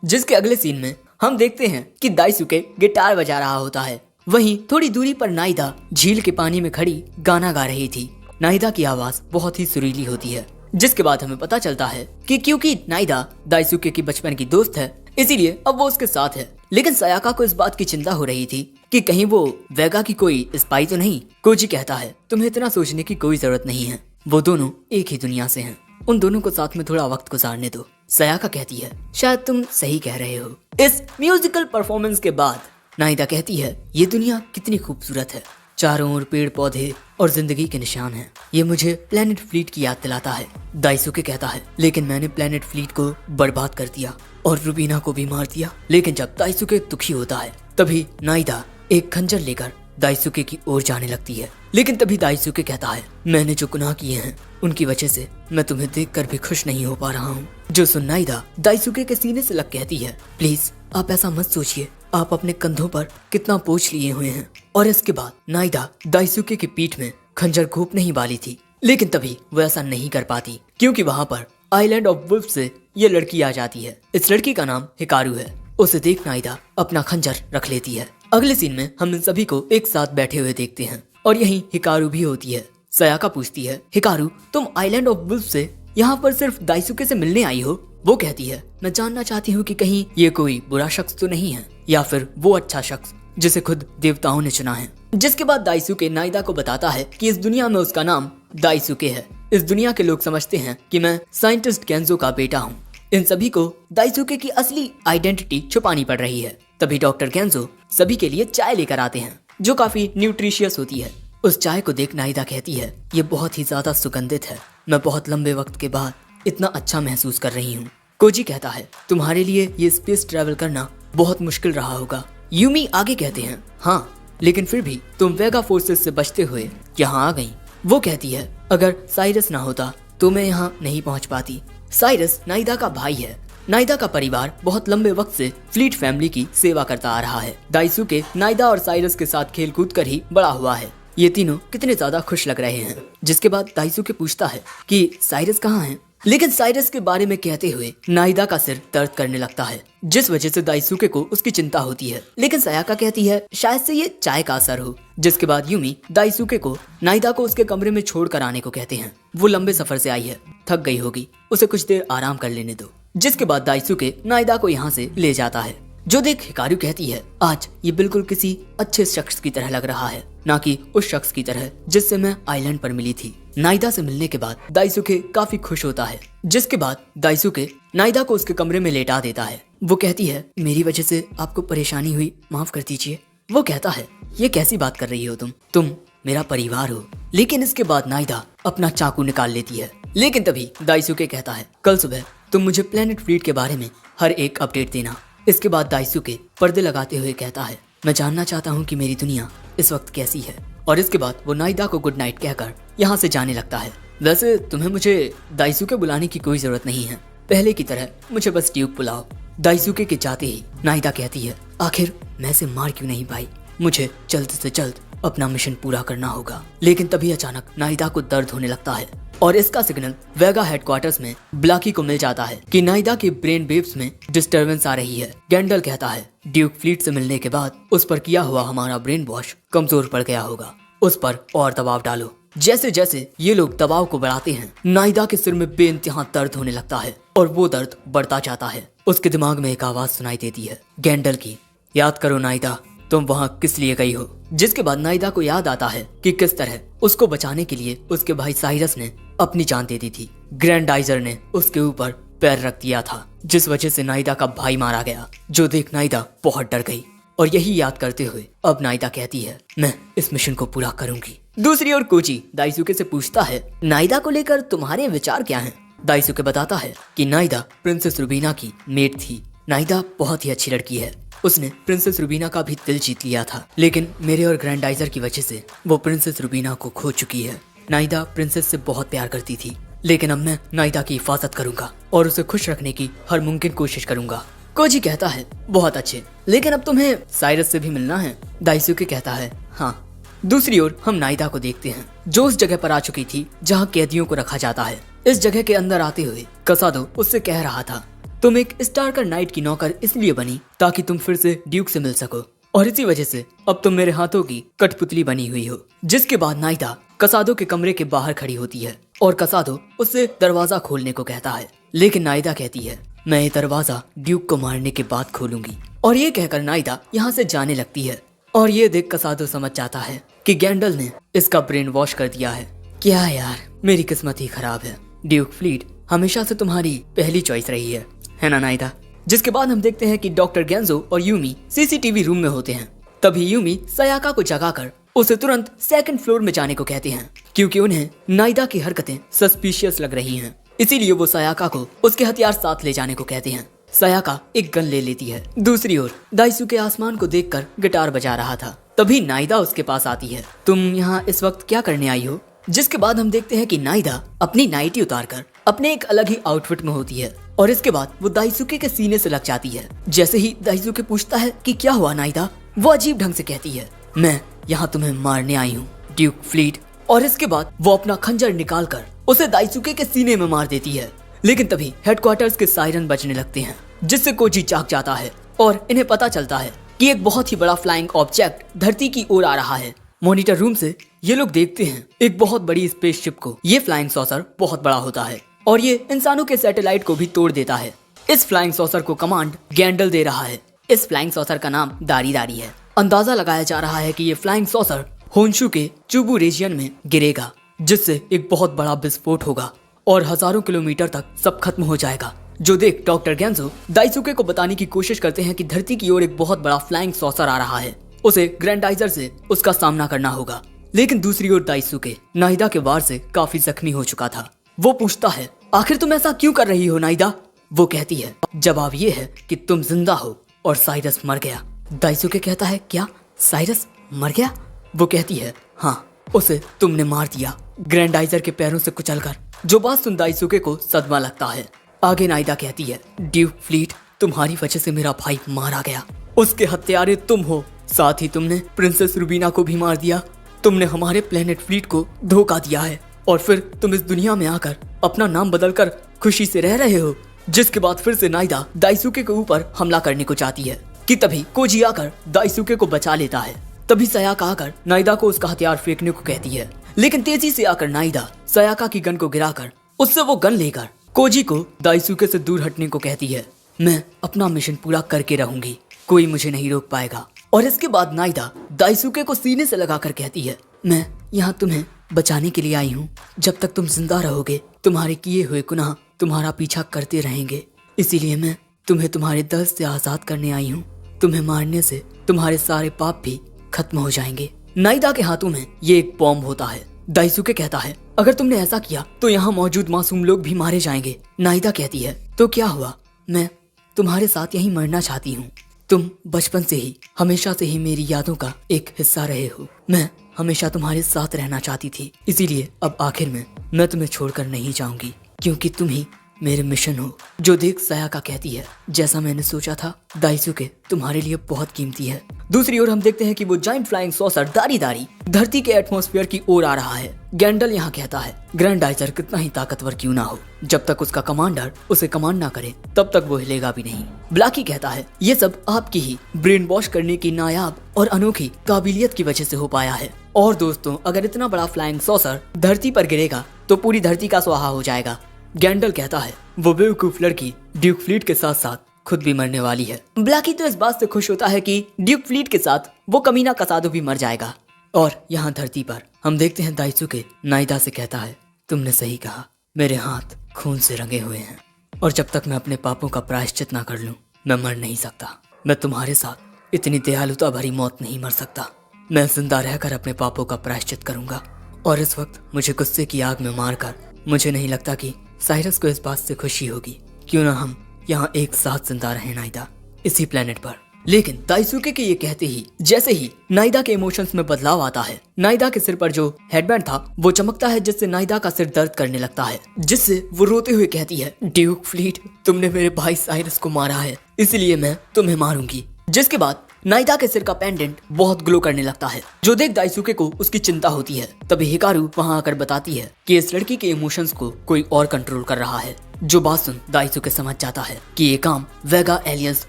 जिसके अगले सीन में हम देखते हैं कि दाइसुके गिटार बजा रहा होता है। वहीं थोड़ी दूरी पर नाइदा झील के पानी में खड़ी गाना गा रही थी। नाइदा की आवाज बहुत ही सुरीली होती है। जिसके बाद हमें पता चलता है कि क्योंकि नाइदा दाइसुके की बचपन की दोस्त है, इसीलिए अब वो उसके साथ है। लेकिन सायाका को इस बात की चिंता हो रही थी कि कहीं वो वेगा की कोई स्पाई तो नहीं। कोजी कहता है, तुम्हें इतना सोचने की कोई जरूरत नहीं है, वो दोनों एक ही दुनिया से हैं। उन दोनों को साथ में थोड़ा वक्त गुजारने दो। सायाका कहती है, शायद तुम सही कह रहे हो। इस म्यूजिकल परफॉर्मेंस के बाद नाइदा कहती है, ये दुनिया कितनी खूबसूरत है, चारों ओर पेड़ पौधे और जिंदगी के निशान हैं। ये मुझे प्लेनेट फ्लीट की याद दिलाता है। दाइसुके कहता है, लेकिन मैंने प्लेनेट फ्लीट को बर्बाद कर दिया और रुबीना को भी मार दिया। लेकिन जब दाइसुके दुखी होता है, तभी नाइदा एक खंजर लेकर दाइसुके की ओर जाने लगती है। लेकिन तभी दाइसुके कहता है, मैंने जो गुनाह किए हैं उनकी वजह से मैं तुम्हें देखकर भी खुश नहीं हो पा रहा हूँ। जो सुन नाइदा दाइसुके के सीने से लग कहती है, प्लीज आप ऐसा मत सोचिए, आप अपने कंधों पर कितना बोझ लिए हुए हैं। और इसके बाद नाइदा दाइसुके की पीठ में खंजर घोंपने ही वाली थी, लेकिन तभी वो ऐसा नहीं कर पाती क्योंकि वहाँ पर आइलैंड ऑफ वुल्फ से ये लड़की आ जाती है। इस लड़की का नाम हिकारू है। उसे देख नाइदा अपना खंजर रख लेती है। अगले सीन में हम इन सभी को एक साथ बैठे हुए देखते हैं और यहीं हिकारू भी होती है। सायाका पूछती है, हिकारू तुम आइलैंड ऑफ वुल्फ से यहाँ पर सिर्फ दाइसुके से मिलने आई हो? वो कहती है, मैं जानना चाहती हूँ कि कहीं ये कोई बुरा शख्स तो नहीं है या फिर वो अच्छा शख्स जिसे खुद देवताओं ने चुना है। जिसके बाद दाइसुके नाइदा को बताता है कि इस दुनिया में उसका नाम दाइसुके है। इस दुनिया के लोग समझते हैं कि मैं साइंटिस्ट गेंजो का बेटा हूँ। इन सभी को दाइसुके की असली आइडेंटिटी छुपानी पड़ रही है। तभी डॉक्टर गेंजो सभी के लिए चाय लेकर आते हैं जो काफी न्यूट्रिशियस होती है। उस चाय को देख नाइदा कहती है, ये बहुत ही ज्यादा सुगंधित है, मैं बहुत लंबे वक्त के बाद इतना अच्छा महसूस कर रही हूँ। कोजी कहता है, तुम्हारे लिए ये स्पेस ट्रैवल करना बहुत मुश्किल रहा होगा। यूमी आगे कहते हैं, हाँ लेकिन फिर भी तुम वेगा फोर्सेस से बचते हुए यहाँ आ गई। वो कहती है, अगर साइरस ना होता तो मैं यहाँ नहीं पहुँच पाती। साइरस नाइदा का भाई है नाइदा का परिवार बहुत लंबे वक्त से फ्लीट फैमिली की सेवा करता आ रहा है। दाइसुके नाइदा और साइरस के साथ खेल कूद कर ही बड़ा हुआ है। ये तीनों कितने ज्यादा खुश लग रहे हैं। जिसके बाद दाइसुके पूछता है कि साइरस कहाँ है, लेकिन साइरस के बारे में कहते हुए नाइदा का सिर दर्द करने लगता है, जिस वजह से दाइसुके को उसकी चिंता होती है। लेकिन सायाका कहती है शायद से ये चाय का असर हो। जिसके बाद यूमी दाइसुके को नाइदा को उसके कमरे में छोड़कर आने को कहते हैं। वो लंबे सफर से आई है, थक गई होगी, उसे कुछ देर आराम कर लेने दो। जिसके बाद दाइसुके नाइदा को यहाँ से ले जाता है। जो देख हिकारू कहती है आज ये बिल्कुल किसी अच्छे शख्स की तरह लग रहा है, ना कि उस शख्स की तरह जिससे मैं आइलैंड पर मिली थी। नाइदा से मिलने के बाद दाइसुके काफी खुश होता है। जिसके बाद दाइसुके नाइदा को उसके कमरे में लेटा देता है। वो कहती है मेरी वजह से आपको परेशानी हुई, माफ कर दीजिए। वो कहता है ये कैसी बात कर रही हो तुम मेरा परिवार हो। लेकिन इसके बाद नाइदा अपना चाकू निकाल लेती है। लेकिन तभी दाइसुके कहता है कल सुबह तुम मुझे प्लेनेट फ्लीट के बारे में हर एक अपडेट देना। इसके बाद दाइसुके पर्दे लगाते हुए कहता है मैं जानना चाहता हूँ कि मेरी दुनिया इस वक्त कैसी है। और इसके बाद वो नाइदा को गुड नाइट कहकर यहाँ से जाने लगता है। वैसे तुम्हें मुझे दाइसुके बुलाने की कोई जरूरत नहीं है, पहले की तरह मुझे बस ड्यूक बुलाओ। दाइसुके के जाते ही नाइदा कहती है आखिर मैं इसे मार क्यों नहीं पाई, मुझे जल्द से जल्द अपना मिशन पूरा करना होगा। लेकिन तभी अचानक नाइदा को दर्द होने लगता है और इसका सिग्नल वेगा हेडक्वार्टर्स में ब्लाकी को मिल जाता है कि नाइदा के ब्रेन वेव्स में डिस्टरबेंस आ रही है। गैंडल कहता है ड्यूक फ्लीट से मिलने के बाद उस पर किया हुआ हमारा ब्रेन वॉश कमजोर पड़ गया होगा, उस पर और दबाव डालो। जैसे जैसे ये लोग दबाव को बढ़ाते हैं नाइदा के सिर में बेइंतहा दर्द होने लगता है और वो दर्द बढ़ता जाता है। उसके दिमाग में एक आवाज सुनाई देती है गैंडल की, याद करो नाइदा तुम वहाँ किस लिए गई हो। जिसके बाद नाइदा को याद आता है कि किस तरह उसको बचाने के लिए उसके भाई साइरस ने अपनी जान दे दी थी। ग्रैंडाइजर ने उसके ऊपर पैर रख दिया था, जिस वजह से नाइदा का भाई मारा गया। जो देख नाइदा बहुत डर गई और यही याद करते हुए अब नाइदा कहती है मैं इस मिशन को पूरा करूंगी। दूसरी ओर कोची दाइसुके से पूछता है नाइदा को लेकर तुम्हारे विचार क्या हैं? दाइसुके बताता है कि नाइदा प्रिंसेस रुबीना की मेट थी। नाइदा बहुत ही अच्छी लड़की है, उसने प्रिंसेस रुबीना का भी दिल जीत लिया था। लेकिन मेरे और ग्रैंडाइजर की वजह से वो प्रिंसेस रुबीना को खो चुकी है। नाइदा प्रिंसेस से बहुत प्यार करती थी, लेकिन अब मैं नाइदा की हिफाजत करूंगा और उसे खुश रखने की हर मुमकिन कोशिश करूंगा। कोजी कहता है बहुत अच्छे, लेकिन अब तुम्हें साइरस से भी मिलना है। दाइसुके कहता है हाँ। दूसरी ओर हम नाइदा को देखते हैं जो उस जगह पर आ चुकी थी जहाँ कैदियों को रखा जाता है। इस जगह के अंदर आते हुए कसादो उससे कह रहा था तुम एक स्टारकर नाइट की नौकर इसलिए बनी ताकि तुम फिर से ड्यूक से मिल सको, और इसी वजह से अब तुम मेरे हाथों की कठपुतली बनी हुई हो। जिसके बाद नाइदा कसादो के कमरे के बाहर खड़ी होती है और कसादो उससे दरवाजा खोलने को कहता है। लेकिन नाइदा कहती है मैं ये दरवाजा ड्यूक को मारने के बाद खोलूंगी। और ये कहकर नाइदा यहाँ से जाने लगती है। और ये देख कसादो समझ जाता है कि गैंडल ने इसका ब्रेन वॉश कर दिया है। क्या यार, मेरी किस्मत ही खराब है। ड्यूक फ्लीट हमेशा से तुम्हारी पहली चॉइस रही है ना नाइदा। जिसके बाद हम देखते हैं कि डॉक्टर गेंजो और यूमी सीसीटीवी रूम में होते हैं। तभी यूमी सायाका को जगाकर उसे तुरंत सेकंड फ्लोर में जाने को कहते हैं, क्योंकि उन्हें नाइदा की हरकतें सस्पिशियस लग रही हैं। इसीलिए वो सायाका को उसके हथियार साथ ले जाने को कहते हैं। सायाका एक गन ले लेती है। दूसरी ओर दाइसुके आसमान को देखकर गिटार बजा रहा था। तभी नाइदा उसके पास आती है। तुम यहाँ इस वक्त क्या करने आई हो? जिसके बाद हम देखते हैं कि नाइदा अपनी नाइटी उतारकर अपने एक अलग ही आउटफिट में होती है और इसके बाद वो दाइसुके के सीने से लग जाती है। जैसे ही दाइसुके पूछता है कि क्या हुआ नाइदा, वो अजीब ढंग से कहती है मैं यहाँ तुम्हें मारने आई हूँ ड्यूक फ्लीट। और इसके बाद वो अपना खंजर निकालकर उसे दाइसुके के सीने में मार देती है। लेकिन तभी हेडक्वार्टर्स के सायरन बजने लगते हैं, जिससे कोजी जाग जाता है और इन्हें पता चलता है कि एक बहुत ही बड़ा फ्लाइंग ऑब्जेक्ट धरती की ओर आ रहा है। मॉनिटर रूम से ये लोग देखते हैं एक बहुत बड़ी स्पेसशिप को। ये फ्लाइंग सॉसर बहुत बड़ा होता है और ये इंसानों के सैटेलाइट को भी तोड़ देता है। इस फ्लाइंग सॉसर को कमांड गैंडल दे रहा है। इस फ्लाइंग सॉसर का नाम दारी दारी है। अंदाजा लगाया जा रहा है कि ये फ्लाइंग सॉसर होन्शु के चुबू रीजियन में गिरेगा, जिससे एक बहुत बड़ा विस्फोट होगा और हजारों किलोमीटर तक सब खत्म हो जाएगा। जो देख डॉक्टर गेंजो दाइसुके को बताने की कोशिश करते हैं कि धरती की ओर एक बहुत बड़ा फ्लाइंग सॉसर आ रहा है, उसे ग्रैंडाइजर से उसका सामना करना होगा। लेकिन दूसरी ओर दाइसुके नाइदा के वार से काफी जख्मी हो चुका था। वो पूछता है आखिर तुम ऐसा क्यों कर रही हो नाइदा? वो कहती है जवाब ये है कि तुम जिंदा हो और साइरस मर गया। दाइसुके कहता है क्या साइरस मर गया? वो कहती है हाँ, उसे तुमने मार दिया ग्रैंडाइजर के पैरों से कुचलकर। जो बात सुन दाइसुके को सदमा लगता है आगे नाइदा कहती है, ड्यूक फ्लीट, तुम्हारी वजह से मेरा भाई मारा गया, उसके हत्यारे तुम हो, साथ ही तुमने प्रिंसेस रूबीना को भी मार दिया। तुमने हमारे प्लेनेट फ्लीट को धोखा दिया है और फिर तुम इस दुनिया में आकर अपना नाम बदलकर खुशी से रह रहे हो। जिसके बाद फिर से नाइदा दाइसुके के ऊपर हमला करने को चाहती है कि तभी कोजी आकर दाइसुके को बचा लेता है। तभी सयाका आकर नाइदा को उसका हथियार फेंकने को कहती है, लेकिन तेजी से आकर नाइदा सयाका की गन को गिराकर उससे वो गन लेकर कोजी को दाइसुके से दूर हटने को कहती है। मैं अपना मिशन पूरा करके रहूंगी, कोई मुझे नहीं रोक पाएगा। और इसके बाद नाइदा दाइसुके को सीने से लगाकर कहती है, मैं यहाँ तुम्हें बचाने के लिए आई हूँ। जब तक तुम जिंदा रहोगे तुम्हारे किए हुए गुनाह तुम्हारा पीछा करते रहेंगे, इसीलिए मैं तुम्हें तुम्हारे दर्द से आजाद करने आई हूँ। तुम्हें मारने से तुम्हारे सारे पाप भी खत्म हो जाएंगे। नाइदा के हाथों में ये एक बॉम्ब होता है। दाइसुके कहता है, अगर तुमने ऐसा किया तो यहाँ मौजूद मासूम लोग भी मारे जाएंगे। नाइदा कहती है, तो क्या हुआ, मैं तुम्हारे साथ यहीं मरना चाहती हूँ। तुम बचपन से ही हमेशा से ही मेरी यादों का एक हिस्सा रहे हो। मैं हमेशा तुम्हारे साथ रहना चाहती थी, इसीलिए अब आखिर में मैं तुम्हें छोड़कर नहीं जाऊंगी, क्योंकि तुम ही मेरे मिशन हो। जो देख सयाका कहती है, जैसा मैंने सोचा था दाइसुके तुम्हारे लिए बहुत कीमती है। दूसरी ओर हम देखते हैं कि वो जाइंट फ्लाइंग सॉसर दारी दारी धरती के एटमॉस्फेयर की ओर आ रहा है। गैंडल यहाँ कहता है, ग्रैंडाइजर कितना ही ताकतवर क्यों ना हो, जब तक उसका कमांडर उसे कमांड ना करे तब तक वो हिलेगा भी नहीं। ब्लैकी कहता है, ये सब आपकी ही ब्रेन वॉश करने की नायाब और अनोखी काबिलियत की वजह से हो पाया है। और दोस्तों, अगर इतना बड़ा फ्लाइंग सॉसर धरती पर गिरेगा तो पूरी धरती का स्वाहा हो जाएगा। गैंडल कहता है, वो बेवकूफ लड़की ड्यूक फ्लीट के साथ साथ खुद भी मरने वाली है। ब्लैकी तो इस बात से खुश होता है कि ड्यूक फ्लीट के साथ वो कमीना कसादो भी मर जाएगा। और यहाँ धरती पर हम देखते हैं दाइसुके नाइदा से कहता है, तुमने सही कहा, मेरे हाथ खून से रंगे हुए हैं और जब तक मैं अपने पापों का प्रायश्चित ना कर लूं मैं मर नहीं सकता। मैं तुम्हारे साथ इतनी दयालुता भरी मौत नहीं मर सकता। मैं जिंदा रहकर अपने पापों का प्रायश्चित करूंगा। और इस वक्त मुझे गुस्से की आग में मारकर मुझे नहीं लगता कि साइरस को इस बात से खुशी होगी। क्यों ना हम यहाँ एक साथ जिंदा रहें नाइदा, इसी प्लेनेट पर। लेकिन दाइसुके के ये कहते ही जैसे ही नाइदा के इमोशंस में बदलाव आता है, नाइदा के सिर पर जो हेडबैंड था वो चमकता है, जिससे नाइदा का सिर दर्द करने लगता है, जिससे वो रोते हुए कहती है, ड्यूक फ्लीट, तुमने मेरे भाई साइरस को मारा है, इसलिए मैं तुम्हें मारूंगी। जिसके बाद नाइदा के सिर का पेंडेंट बहुत ग्लो करने लगता है। जो देख दाइसुके को उसकी चिंता होती है। तभी हिकारू वहाँ आकर बताती है कि इस लड़की के इमोशंस को कोई और कंट्रोल कर रहा है। जो बात सुन दाइसुके समझ जाता है कि ये काम वेगा एलियंस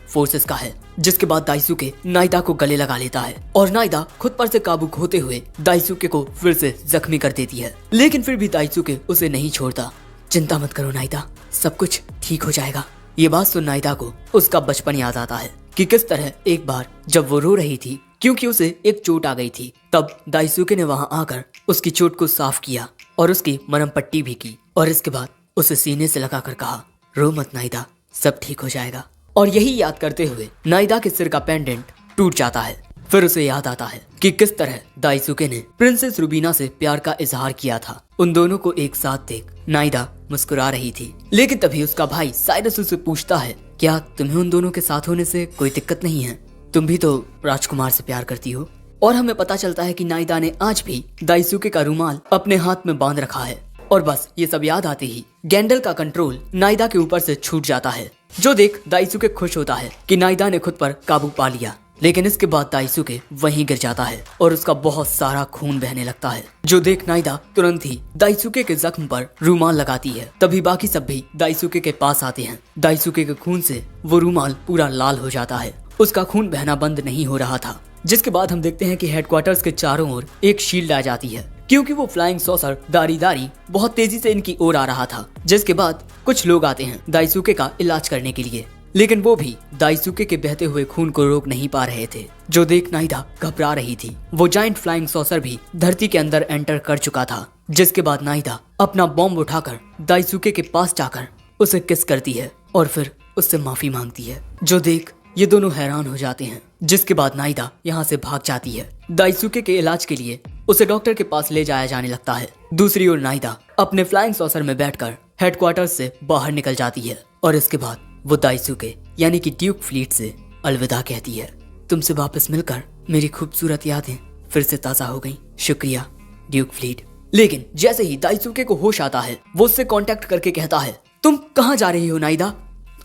फोर्सेस का है। जिसके बाद दाइसुके नाइदा को गले लगा लेता है और नाइदा खुद पर से काबू खोते हुए दाइसुके को फिर से जख्मी कर देती है। लेकिन फिर भी दाइसुके उसे नहीं छोड़ता। चिंता मत करो नाइदा, सब कुछ ठीक हो जाएगा। ये बात सुन नाइदा को उसका बचपन याद आता है कि किस तरह एक बार जब वो रो रही थी क्योंकि उसे एक चोट आ गई थी, तब दाइसुके ने वहां आकर उसकी चोट को साफ किया और उसकी मरहम पट्टी भी की और इसके बाद उसे सीने से लगाकर कहा, रो मत नाइदा, सब ठीक हो जाएगा। और यही याद करते हुए नाइदा के सिर का पेंडेंट टूट जाता है। फिर उसे याद आता है कि किस तरह दाइसुके ने प्रिंसेस रूबीना से प्यार का इजहार किया था। उन दोनों को एक साथ देख नाइदा मुस्कुरा रही थी। लेकिन तभी उसका भाई साइरस उसे पूछता है, क्या तुम्हें उन दोनों के साथ होने से कोई दिक्कत नहीं है? तुम भी तो राजकुमार से प्यार करती हो। और हमें पता चलता है कि नाइदा ने आज भी दाइसुके का रुमाल अपने हाथ में बांध रखा है। और बस ये सब याद आते ही गैंडल का कंट्रोल नाइदा के ऊपर से छूट जाता है। जो देख दाइसुके खुश होता है कि नाइदा ने खुद पर काबू पा लिया। लेकिन इसके बाद दाइसुके वहीं गिर जाता है और उसका बहुत सारा खून बहने लगता है। जो देख नाइदा तुरंत ही दाइसुके के जख्म पर रुमाल लगाती है। तभी बाकी सब भी दाइसुके के पास आते हैं। दाइसुके के खून से वो रुमाल पूरा लाल हो जाता है। उसका खून बहना बंद नहीं हो रहा था। जिसके बाद हम देखते हैं कि हेडक्वार्टर्स के चारों ओर एक शील्ड आ जाती है, क्योंकि वो फ्लाइंग सॉसर दारी बहुत तेजी से इनकी ओर आ रहा था। जिसके बाद कुछ लोग आते हैं दाइसुके का इलाज करने के लिए, लेकिन वो भी दाइसुके के बहते हुए खून को रोक नहीं पा रहे थे। जो देख नाइदा घबरा रही थी। वो जाइंट फ्लाइंग सॉसर भी धरती के अंदर एंटर कर चुका था। जिसके बाद नाइदा अपना बॉम्ब उठाकर दाइसुके के पास जाकर उसे किस करती है और फिर उससे माफी मांगती है। जो देख ये दोनों हैरान हो जाते हैं। जिसके बाद नाइदा यहाँ से भाग जाती है। दाइसुके के इलाज के लिए उसे डॉक्टर के पास ले जाया जाने लगता है। दूसरी ओर नाइदा अपने फ्लाइंग सॉसर में बैठकर हेडक्वार्टर्स से बाहर निकल जाती है और इसके बाद वो दाइसुके यानी कि ड्यूक फ्लीट से अलविदा कहती है। तुमसे वापस मिलकर मेरी खूबसूरत यादें फिर से ताजा हो गईं। शुक्रिया ड्यूक फ्लीट। लेकिन जैसे ही दाइसुके को होश आता है वो उससे कांटेक्ट करके कहता है तुम कहाँ जा रही हो नाइदा,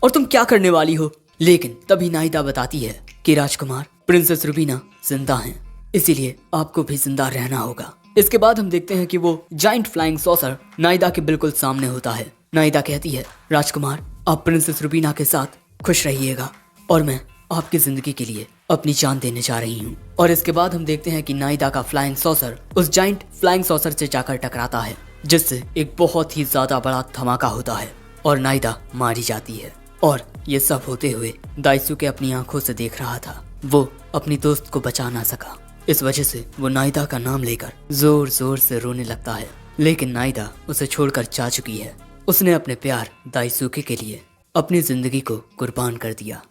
और तुम क्या करने वाली हो? लेकिन तभी नाइदा बताती है कि राजकुमार, प्रिंसेस रुबीना जिंदा हैं, इसीलिए आपको भी जिंदा रहना होगा। इसके बाद हम देखते हैं कि वो जाइंट फ्लाइंग सॉसर नाइदा के बिल्कुल सामने होता है। नाइदा कहती है, राजकुमार आप प्रिंसेस रुबीना के साथ खुश रहिएगा और मैं आपकी जिंदगी के लिए अपनी जान देने जा रही हूँ। और इसके बाद हम देखते हैं कि नाइदा का फ्लाइंग सॉसर उस जाइंट फ्लाइंग सॉसर से जाकर टकराता है, जिससे एक बहुत ही ज्यादा बड़ा धमाका होता है और नाइदा मारी जाती है। और ये सब होते हुए दाइसुके अपनी आंखों से देख रहा था। वो अपनी दोस्त को बचा ना सका, इस वजह से वो नाइदा का नाम लेकर जोर जोर से रोने लगता है। लेकिन नाइदा उसे छोड़कर जा चुकी है। उसने अपने प्यार दाइसुके के लिए अपनी जिंदगी को कुर्बान कर दिया।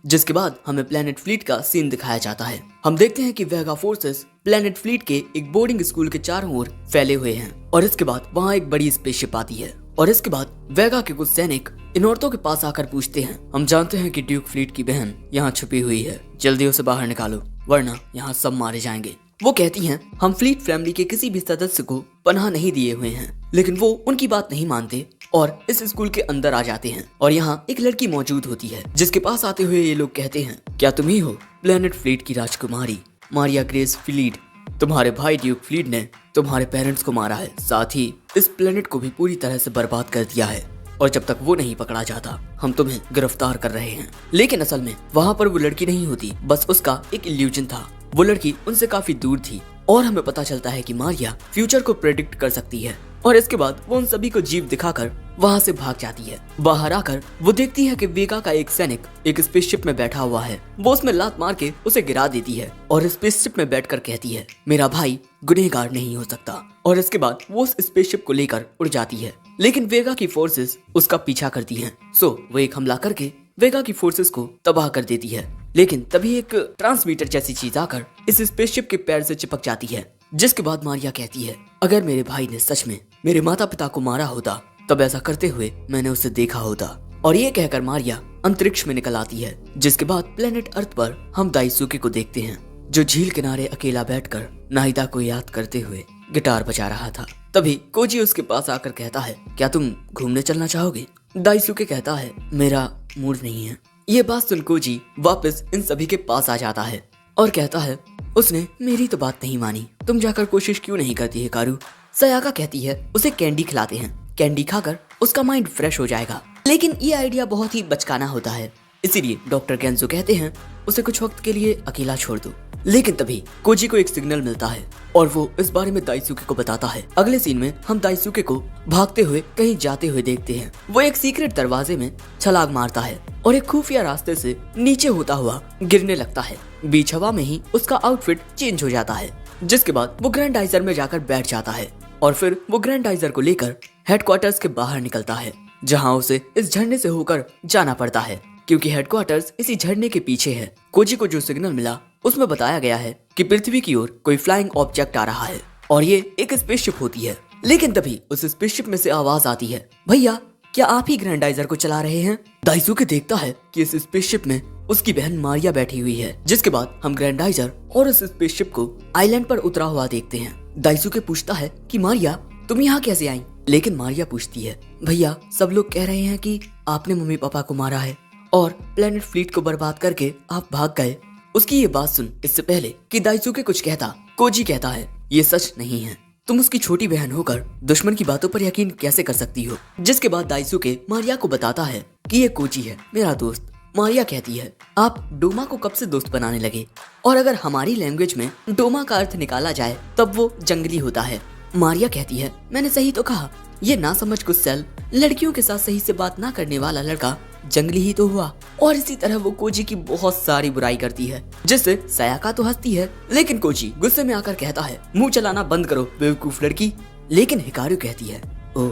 जिसके बाद हमें प्लेनेट फ्लीट का सीन दिखाया जाता है। हम देखते हैं कि वेगा फोर्सेस प्लेनेट फ्लीट के एक बोर्डिंग स्कूल के चारों ओर फैले हुए हैं और इसके बाद वहाँ एक बड़ी स्पेसशिप आती है। और इसके बाद वेगा के कुछ सैनिक इन औरतों के पास आकर पूछते हैं, हम जानते हैं कि ड्यूक फ्लीट की बहन यहाँ छुपी हुई है, जल्दी उसे बाहर निकालो वरना यहाँ सब मारे जाएंगे। वो कहती हैं, हम फ्लीट फैमिली के किसी भी सदस्य को पनाह नहीं दिए हुए हैं। लेकिन वो उनकी बात नहीं मानते और इस स्कूल के अंदर आ जाते हैं और यहाँ एक लड़की मौजूद होती है, जिसके पास आते हुए ये लोग कहते हैं, क्या तुम ही हो प्लेनेट फ्लीट की राजकुमारी मारिया ग्रेस फ्लीट? तुम्हारे भाई ड्यूक फ्लीट ने तुम्हारे पेरेंट्स को मारा है, साथ ही इस प्लेनेट को भी पूरी तरह से बर्बाद कर दिया है और जब तक वो नहीं पकड़ा जाता हम तुम्हें गिरफ्तार कर रहे हैं। लेकिन असल में वहाँ पर वो लड़की नहीं होती, बस उसका एक इल्यूजन था। वो लड़की उनसे काफी दूर थी और हमें पता चलता है कि मारिया फ्यूचर को प्रेडिक्ट कर सकती है। और इसके बाद वो उन सभी को जीव दिखाकर वहाँ से भाग जाती है। बाहर आकर वो देखती है कि वेगा का एक सैनिक एक स्पेसशिप में बैठा हुआ है। वो उसमें लात मार के उसे गिरा देती है और स्पेसशिप में बैठकर कहती है, मेरा भाई गुनहगार नहीं हो सकता। और इसके बाद वो उस स्पेसशिप को लेकर उड़ जाती है। लेकिन वेगा की फोर्सेस उसका पीछा करती हैं। सो वो एक हमला करके वेगा की फोर्सेस को तबाह कर देती है। लेकिन तभी एक ट्रांसमीटर जैसी चीज आकर इस स्पेसशिप के पैर से चिपक जाती है। जिसके बाद मारिया कहती है, अगर मेरे भाई ने सच में मेरे माता पिता को मारा होता तब ऐसा करते हुए मैंने उसे देखा होता। और ये कहकर मारिया अंतरिक्ष में निकल आती है। जिसके बाद प्लेनेट अर्थ पर हम दाइसुके को देखते हैं, जो झील किनारे अकेला बैठकर नाइदा को याद करते हुए गिटार बजा रहा था। तभी कोजी उसके पास आकर कहता है, क्या तुम घूमने चलना चाहोगे? दाइसुके कहता है, मेरा मूड नहीं है। ये बात सुन कोजी वापस इन सभी के पास आ जाता है और कहता है, उसने मेरी तो बात नहीं मानी, तुम जाकर कोशिश क्यों नहीं करती है कारू? सयाका कहती है, उसे कैंडी खिलाते हैं, कैंडी खाकर उसका माइंड फ्रेश हो जाएगा। लेकिन ये आइडिया बहुत ही बचकाना होता है, इसीलिए डॉक्टर केंजो कहते हैं उसे कुछ वक्त के लिए अकेला छोड़ दो। लेकिन तभी कोजी को एक सिग्नल मिलता है और वो इस बारे में दाइसुके को बताता है। अगले सीन में हम दाइसुके को भागते हुए कहीं जाते हुए देखते हैं। वो एक सीक्रेट दरवाजे में छलांग मारता है और एक खुफिया रास्ते से नीचे होता हुआ गिरने लगता है। बीच हवा में ही उसका आउटफिट चेंज हो जाता है। जिसके बाद वो ग्रैंडाइजर में जाकर बैठ जाता है और फिर वो ग्रैंडाइजर को लेकर हेडक्वार्टर्स के बाहर निकलता है, जहाँ उसे इस झरने से होकर जाना पड़ता है क्योंकि हेडक्वार्टर्स इसी झरने के पीछे है। कोजी को जो सिग्नल मिला उसमें बताया गया है कि पृथ्वी की ओर कोई फ्लाइंग ऑब्जेक्ट आ रहा है और ये एक स्पेसशिप होती है। लेकिन तभी उस स्पेसशिप में से आवाज आती है, भैया क्या आप ही ग्रैंडाइजर को चला रहे हैं? दाइसुके देखता है कि इस स्पेसशिप में उसकी बहन मारिया बैठी हुई है। जिसके बाद हम ग्रैंडाइजर और उस स्पेसशिप को आइलैंड पर उतरा हुआ देखते हैं। दाइसुके पूछता है कि मारिया तुम यहाँ कैसे आई? लेकिन मारिया पूछती है, भैया सब लोग कह रहे हैं कि आपने मम्मी पापा को मारा है और प्लेनेट फ्लीट को बर्बाद करके आप भाग गए। उसकी ये बात सुन इससे पहले कि दाइसुके कुछ कहता, कोजी कहता है, ये सच नहीं है, तुम उसकी छोटी बहन होकर दुश्मन की बातों पर यकीन कैसे कर सकती हो? जिसके बाद दाइसुके मारिया को बताता है कि ये कोजी है मेरा दोस्त। मारिया कहती है, आप डोमा को कब से दोस्त बनाने लगे? और अगर हमारी लैंग्वेज में डोमा का अर्थ निकाला जाए तब वो जंगली होता है। मारिया कहती है, मैंने सही तो कहा, ये ना समझ गुस्सैल लड़कियों के साथ सही से बात ना करने वाला लड़का जंगली ही तो हुआ। और इसी तरह वो कोजी की बहुत सारी बुराई करती है, जिससे सयाका तो हंसती है, लेकिन कोजी गुस्से में आकर कहता है, मुंह चलाना बंद करो बेवकूफ लड़की। लेकिन हिकारू कहती है, ओह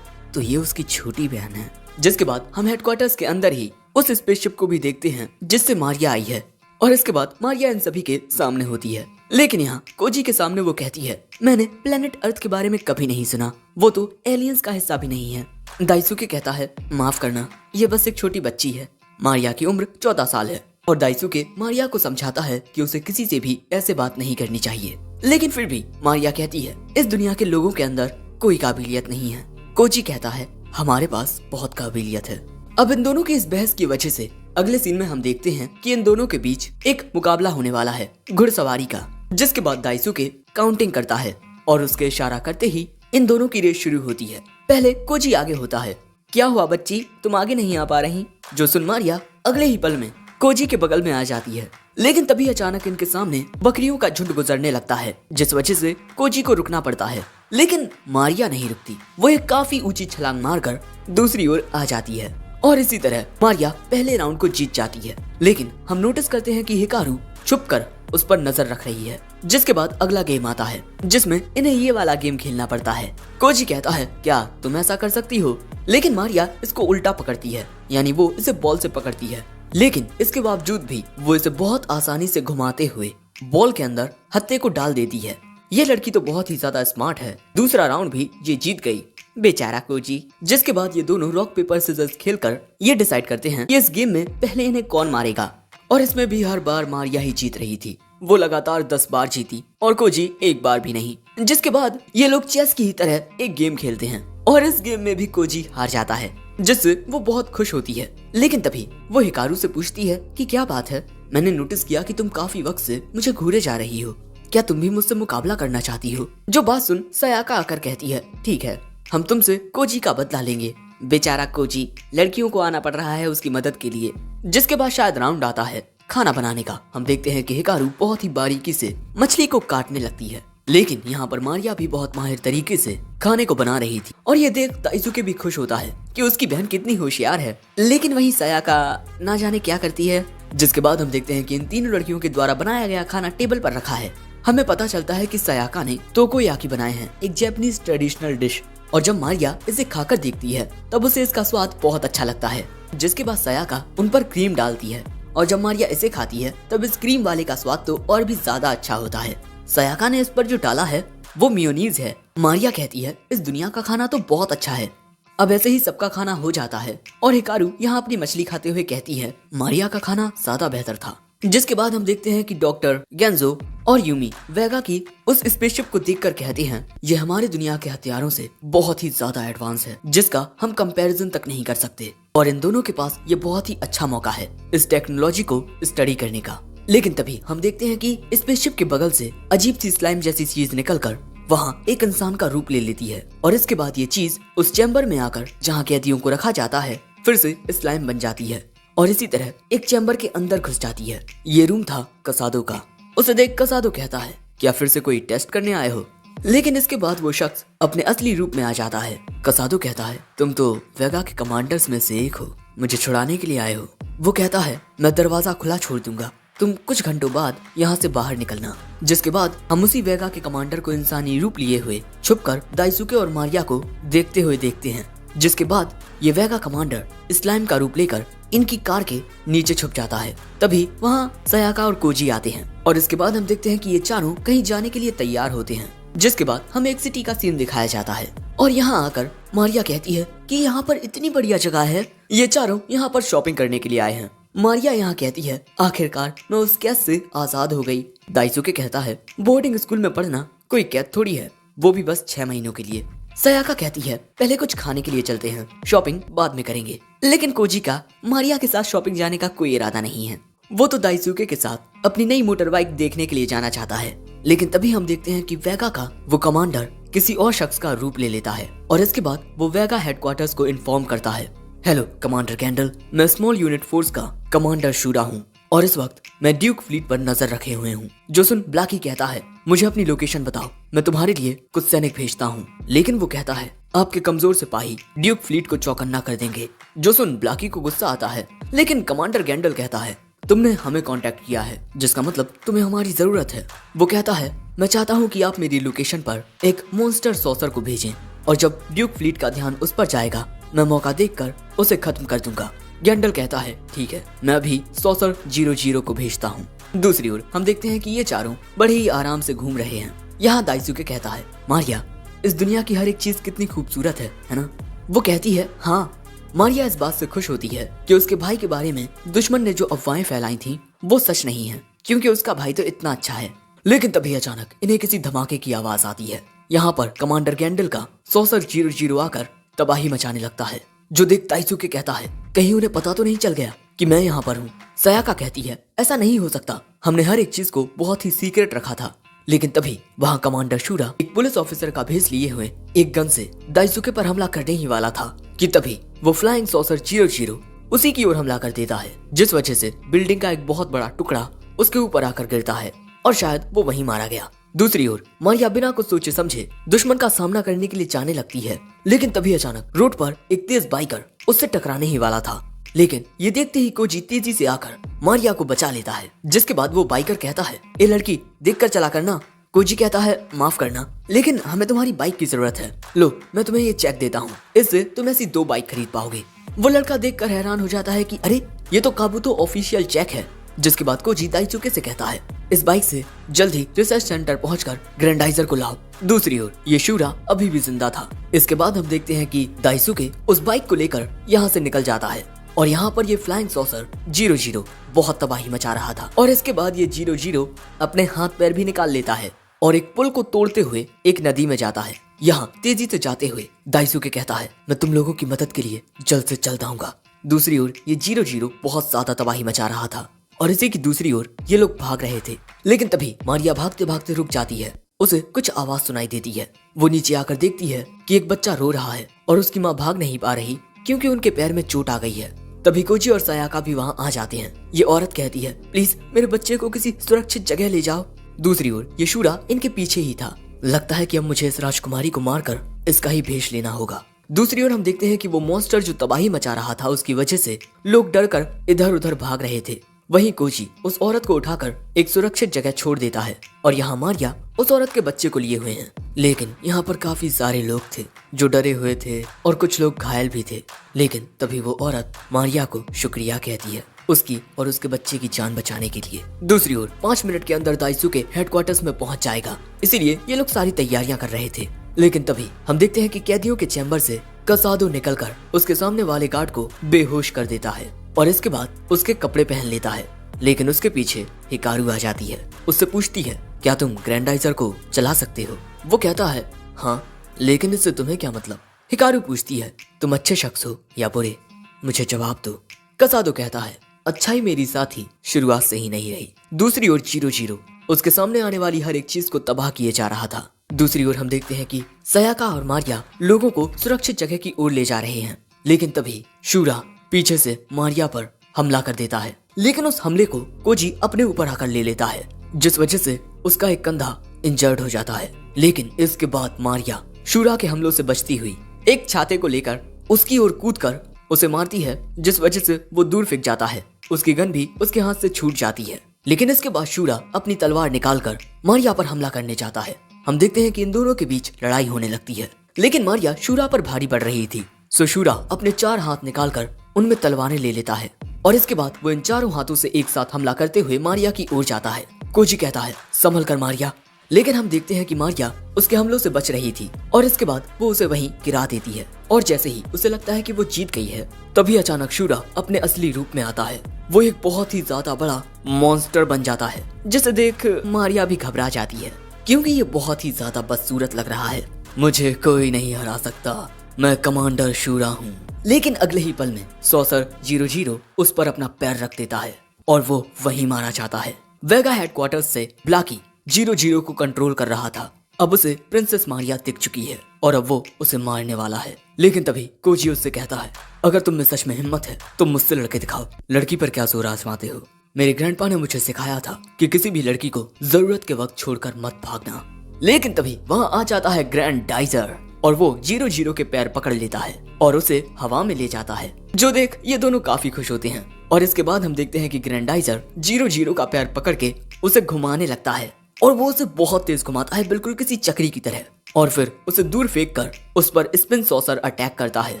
तो ये उसकी छोटी बहन है। जिसके बाद हम हेडक्वार्टर्स के अंदर ही उस स्पेसशिप को भी देखते हैं जिससे मारिया आई है और इसके बाद मारिया इन सभी के सामने होती है। लेकिन यहाँ कोजी के सामने वो कहती है, मैंने प्लेनेट अर्थ के बारे में कभी नहीं सुना, वो तो एलियंस का हिस्सा भी नहीं है। दाइसुके कहता है, माफ करना, ये बस एक छोटी बच्ची है। मारिया की उम्र 14 साल है और दाइसुके मारिया को समझाता है कि उसे किसी से भी ऐसे बात नहीं करनी चाहिए। लेकिन फिर भी मारिया कहती है, इस दुनिया के लोगों के अंदर कोई काबिलियत नहीं है। कोजी कहता है, हमारे पास बहुत काबिलियत है। अब इन दोनों की इस बहस की वजह से अगले सीन में हम देखते हैं कि इन दोनों के बीच एक मुकाबला होने वाला है घुड़सवारी का, जिसके बाद दाइसुके काउंटिंग करता है और उसके इशारा करते ही इन दोनों की रेस शुरू होती है। पहले कोजी आगे होता है। क्या हुआ बच्ची, तुम आगे नहीं आ पा रही? जो सुन मारिया अगले ही पल में कोजी के बगल में आ जाती है। लेकिन तभी अचानक इनके सामने बकरियों का झुंड गुजरने लगता है, जिस वजह से कोजी को रुकना पड़ता है। लेकिन मारिया नहीं रुकती, वो एक काफी ऊंची छलांग मारकर दूसरी ओर आ जाती है और इसी तरह मारिया पहले राउंड को जीत जाती है। लेकिन हम नोटिस करते हैं कि हिकारू छुपकर उस पर नजर रख रही है। जिसके बाद अगला गेम आता है, जिसमें इन्हें ये वाला गेम खेलना पड़ता है। कोजी कहता है, क्या तुम ऐसा कर सकती हो? लेकिन मारिया इसको उल्टा पकड़ती है, यानी वो इसे बॉल से पकड़ती है। लेकिन इसके बावजूद भी वो इसे बहुत आसानी से घुमाते हुए बॉल के अंदर हत्थे को डाल देती है। ये लड़की तो बहुत ही ज्यादा स्मार्ट है। दूसरा राउंड भी ये जीत गई, बेचारा कोजी। जिसके बाद ये दोनों रॉक पेपर सिजर्स खेलकर ये डिसाइड करते हैं कि इस गेम में पहले इन्हें कौन मारेगा। और इसमें भी हर बार मारिया ही जीत रही थी। वो लगातार 10 बार जीती और कोजी एक बार भी नहीं। जिसके बाद ये लोग चेस की ही तरह एक गेम खेलते हैं और इस गेम में भी कोजी हार जाता है, जिससे वो बहुत खुश होती है। लेकिन तभी वो हिकारू से पूछती है कि क्या बात है, मैंने नोटिस किया कि तुम काफी वक्त से मुझे घूरे जा रही हो, क्या तुम भी मुझसे मुकाबला करना चाहती हो? जो बात सुन सयाका आकर कहती है, ठीक है, हम तुमसे कोजी का बदला लेंगे। बेचारा कोजी, लड़कियों को आना पड़ रहा है उसकी मदद के लिए। जिसके बाद शायद राउंड आता है खाना बनाने का। हम देखते हैं कि हिकारू बहुत ही बारीकी से मछली को काटने लगती है। लेकिन यहाँ पर मारिया भी बहुत माहिर तरीके से खाने को बना रही थी और ये देख दाइसुके भी खुश होता है कि उसकी बहन कितनी होशियार है। लेकिन वहीं सयाका ना जाने क्या करती है। जिसके बाद हम देखते हैं कि इन तीनों लड़कियों के द्वारा बनाया गया खाना टेबल पर रखा है। हमें पता चलता है कि सयाका ने तोकोयाकी बनाए हैं, एक जापानीज ट्रेडिशनल डिश। और जब मारिया इसे खाकर देखती है तब उसे इसका स्वाद बहुत अच्छा लगता है। जिसके बाद सयाका उन पर क्रीम डालती है और जब मारिया इसे खाती है तब इस क्रीम वाले का स्वाद तो और भी ज्यादा अच्छा होता है। सयाका ने इस पर जो डाला है वो मेयोनीज है। मारिया कहती है, इस दुनिया का खाना तो बहुत अच्छा है। अब ऐसे ही सबका खाना हो जाता है और हिकारू यहाँ अपनी मछली खाते हुए कहती है, मारिया का खाना ज्यादा बेहतर था। जिसके बाद हम देखते हैं कि डॉक्टर गेंजो और यूमी वेगा की उस स्पेसशिप को देखकर कहते हैं, ये हमारे दुनिया के हथियारों से बहुत ही ज्यादा एडवांस है, जिसका हम कंपैरिजन तक नहीं कर सकते। और इन दोनों के पास ये बहुत ही अच्छा मौका है इस टेक्नोलॉजी को स्टडी करने का। लेकिन तभी हम देखते हैं कि स्पेसशिप के बगल से अजीब सी स्लाइम जैसी चीज निकलकर वहाँ एक इंसान का रूप ले लेती है और इसके बाद ये चीज उस चैम्बर में आकर जहाँ कैदियों को रखा जाता है फिर से स्लाइम बन जाती है और इसी तरह एक चैम्बर के अंदर घुस जाती है। ये रूम था कसादो का। उसे देख कसादो कहता है, क्या फिर से कोई टेस्ट करने आए हो? लेकिन इसके बाद वो शख्स अपने असली रूप में आ जाता है। कसादो कहता है, तुम तो वेगा के कमांडर्स में से एक हो, मुझे छुड़ाने के लिए आए हो। वो कहता है, मैं दरवाजा खुला छोड़ दूंगा, तुम कुछ घंटों बाद यहाँ से बाहर निकलना। जिसके बाद हम उसी वेगा के कमांडर को इंसानी रूप लिए हुए छुपकर दाइसुके और मारिया को देखते हुए देखते हैं। जिसके बाद ये वेगा कमांडर स्लाइम का रूप लेकर इनकी कार के नीचे छुप जाता है। तभी वहाँ सयाका और कोजी आते हैं और इसके बाद हम देखते हैं कि ये चारों कहीं जाने के लिए तैयार होते हैं। जिसके बाद हमें एक सिटी का सीन दिखाया जाता है और यहाँ आकर मारिया कहती है कि यहाँ पर इतनी बढ़िया जगह है, ये चारों यहाँ पर शॉपिंग करने के लिए आए हैं। मारिया यहाँ कहती है, आखिरकार मैं उस कैद से आजाद हो गई। दाइसुके कहता है, बोर्डिंग स्कूल में पढ़ना कोई कैद थोड़ी है, वो भी बस 6 महीनों के लिए। सयाका कहती है, पहले कुछ खाने के लिए चलते हैं, शॉपिंग बाद में करेंगे। लेकिन कोजी का मारिया के साथ शॉपिंग जाने का कोई इरादा नहीं है। वो तो दाइसुके के साथ अपनी नई मोटर बाइक देखने के लिए जाना चाहता है। लेकिन तभी हम देखते हैं कि वेगा का वो कमांडर किसी और शख्स का रूप ले लेता है और इसके बाद वो वेगा हेडक्वार्टर्स को इन्फॉर्म करता है, हेलो कमांडर कैंडल, मैं स्मॉल यूनिट फोर्स का कमांडर शूरा हूँ और इस वक्त मैं ड्यूक फ्लीट पर नजर रखे हुए हूँ। जो सुन ब्लैकी कहता है, मुझे अपनी लोकेशन बताओ, मैं तुम्हारे लिए कुछ सैनिक भेजता हूँ। लेकिन वो कहता है, आपके कमजोर सिपाही ड्यूक फ्लीट को चौकन्ना कर देंगे। जो सुन ब्लैकी को गुस्सा आता है, लेकिन कमांडर गैंडल कहता है, तुमने हमें कांटेक्ट किया है, जिसका मतलब तुम्हें हमारी जरूरत है। वो कहता है, मैं चाहता हूँ कि आप मेरी लोकेशन पर एक मॉन्स्टर सॉसर को भेजें और जब ड्यूक फ्लीट का ध्यान उस पर जाएगा मैं मौका देखकर उसे खत्म कर दूंगा। गैंडल कहता है, ठीक है, मैं अभी सॉसर 00 को भेजता हूँ। दूसरी ओर हम देखते हैं कि ये चारों बड़े ही आराम से घूम रहे हैं। यहाँ दाइसुके कहता है, मारिया, इस दुनिया की हर एक चीज कितनी खूबसूरत है ना? वो कहती है, हाँ। मारिया इस बात से खुश होती है कि उसके भाई के बारे में दुश्मन ने जो अफवाहें फैलाई थी वो सच नहीं है, क्योंकि उसका भाई तो इतना अच्छा है। लेकिन तभी अचानक इन्हें किसी धमाके की आवाज आती है। यहाँ पर कमांडर गैंडल का सॉसर 00 आकर तबाही मचाने लगता है, जो देख दाइसुके कहता है कहीं उन्हें पता तो नहीं चल गया कि मैं यहाँ पर हूँ। सायाका कहती है ऐसा नहीं हो सकता, हमने हर एक चीज को बहुत ही सीक्रेट रखा था। लेकिन तभी वहाँ कमांडर शूरा एक पुलिस ऑफिसर का भेस लिए हुए एक गन से दाइसुके पर हमला करने ही वाला था कि तभी वो फ्लाइंग सॉसर 00 उसी की ओर हमला कर देता है, जिस वजह से बिल्डिंग का एक बहुत बड़ा टुकड़ा उसके ऊपर आकर गिरता है और शायद वो वहीं मारा गया। दूसरी ओर मारिया बिना कुछ सोचे समझे दुश्मन का सामना करने के लिए जाने लगती है, लेकिन तभी अचानक रोड पर एक तेज बाइकर उससे टकराने ही वाला था। लेकिन ये देखते ही कोजी तेजी से आकर मारिया को बचा लेता है, जिसके बाद वो बाइकर कहता है ए लड़की देखकर चला करना। कोजी कहता है माफ करना, लेकिन हमें तुम्हारी बाइक की जरूरत है, लो मैं तुम्हें ये चेक देता हूँ, इससे तुम ऐसी 2 बाइक खरीद पाओगे। वो लड़का देखकर हैरान हो जाता है कि अरे ये तो काबूतो ऑफिशियल चेक है। जिसके बाद कोजी दाइसुके से कहता है इस बाइक से जल्द ही रिसर्च सेंटर पहुंचकर ग्रैंडाइजर को लाओ। दूसरी ओर ये शूरा अभी भी जिंदा था। इसके बाद हम देखते हैं कि दाइसुके उस बाइक को लेकर यहाँ से निकल जाता है और यहाँ पर ये फ्लाइंग सॉसर 00 बहुत तबाही मचा रहा था। और इसके बाद ये 00 अपने हाथ पैर भी निकाल लेता है और एक पुल को तोड़ते हुए एक नदी में जाता है। यहाँ तेजी से जाते हुए दाइसुके कहता है मैं तुम लोगों की मदद के लिए जल्द से जल्द आऊंगा। दूसरी ओर ये 00 बहुत ज्यादा तबाही मचा रहा था और इसी की दूसरी ओर ये लोग भाग रहे थे। लेकिन तभी मारिया भागते भागते रुक जाती है, उसे कुछ आवाज सुनाई देती है। वो नीचे आकर देखती है कि एक बच्चा रो रहा है और उसकी माँ भाग नहीं पा रही क्योंकि उनके पैर में चोट आ गई है। तभी कोजी और सायाका भी वहाँ आ जाते हैं। ये औरत कहती है प्लीज मेरे बच्चे को किसी सुरक्षित जगह ले जाओ। दूसरी ओर ये शूरा इनके पीछे ही था। लगता है कि अब मुझे इस राजकुमारी को मारकर इसका ही भेष लेना होगा। दूसरी ओर हम देखते हैं कि वो मॉन्स्टर जो तबाही मचा रहा था उसकी वजह से लोग डरकर इधर उधर भाग रहे थे। वहीं कोजी उस औरत को उठाकर एक सुरक्षित जगह छोड़ देता है और यहाँ मारिया उस औरत के बच्चे को लिए हुए हैं। लेकिन यहाँ पर काफी सारे लोग थे जो डरे हुए थे और कुछ लोग घायल भी थे। लेकिन तभी वो औरत मारिया को शुक्रिया कहती है उसकी और उसके बच्चे की जान बचाने के लिए। दूसरी ओर 5 मिनट के अंदर दाइसुके हेडक्वार्टर्स में पहुंच जाएगा, इसीलिए ये लोग सारी तैयारियां कर रहे थे। लेकिन तभी हम देखते हैं कि कैदियों के चैम्बर से कसादो निकलकर उसके सामने वाले गार्ड को बेहोश कर देता है और इसके बाद उसके कपड़े पहन लेता है। लेकिन उसके पीछे हिकारू आ जाती है, उससे पूछती है क्या तुम ग्रैंडाइजर को चला सकते हो? वो कहता है हाँ, लेकिन इससे तुम्हें क्या मतलब? हिकारू पूछती है तुम अच्छे शख्स हो या बुरे, मुझे जवाब दो। कसादो कहता है अच्छाई मेरी साथी शुरुआत से ही नहीं रही। दूसरी ओर 00 उसके सामने आने वाली हर एक चीज को तबाह किए जा रहा था। दूसरी ओर हम देखते हैं कि सायाका और मारिया लोगों को सुरक्षित जगह की ओर ले जा रहे हैं। लेकिन तभी शूरा पीछे से मारिया पर हमला कर देता है, लेकिन उस हमले को कोजी अपने ऊपर आकर ले लेता है, जिस वजह से उसका एक कंधा इंजर्ड हो जाता है। लेकिन इसके बाद मारिया शूरा के हमलों से बचती हुई एक छाते को लेकर उसकी ओर कूदकर उसे मारती है, जिस वजह से वो दूर फेंक जाता है। उसकी गन भी उसके हाथ से छूट जाती है। लेकिन इसके बाद शूरा अपनी तलवार निकालकर मारिया पर हमला करने जाता है। हम देखते हैं कि इन दोनों के बीच लड़ाई होने लगती है, लेकिन मारिया शूरा पर भारी पड़ रही थी, सो शूरा अपने 4 हाथ निकालकर उनमें तलवारें ले लेता है और इसके बाद वो इन 4 हाथों से एक साथ हमला करते हुए मारिया की ओर जाता है। कोजी कहता है संभल कर मारिया, लेकिन हम देखते हैं कि मारिया उसके हमलों से बच रही थी और इसके बाद वो उसे वहीं गिरा देती है। और जैसे ही उसे लगता है कि वो जीत गई है, तभी अचानक शूरा अपने असली रूप में आता है। वो एक बहुत ही ज्यादा बड़ा मॉन्स्टर बन जाता है, जिसे देख मारिया भी घबरा जाती है क्योंकि ये बहुत ही ज्यादा बदसूरत लग रहा है। मुझे कोई नहीं हरा सकता, मैं कमांडर शूरा हूँ। लेकिन अगले ही पल में सॉसर 00 उस पर अपना पैर रख देता है और वो वहीं मारा जाता है। वेगा हेडक्वार्टर्स से ब्लाकी 00 को कंट्रोल कर रहा था। अब उसे प्रिंसेस मारिया दिख चुकी है और अब वो उसे मारने वाला है। लेकिन तभी कोजी उससे कहता है अगर तुम में सच में हिम्मत है तो मुझसे लड़के दिखाओ, लड़की पर क्या जोर आजमाते हो? मेरे ग्रैंडपा ने मुझे सिखाया था कि किसी भी लड़की को जरूरत के वक्त छोड़कर मत भागना। लेकिन तभी वहाँ आ जाता है ग्रैंडाइजर और वो 00 के पैर पकड़ लेता है और उसे हवा में ले जाता है, जो देख ये दोनों काफी खुश होते हैं। और इसके बाद हम देखते हैं कि ग्रैंडाइजर 00 का पैर पकड़ के उसे घुमाने लगता है और वो उसे बहुत तेज घुमाता है, बिल्कुल किसी चक्री की तरह, और फिर उसे दूर फेंक कर उस पर स्पिन सॉसर अटैक करता है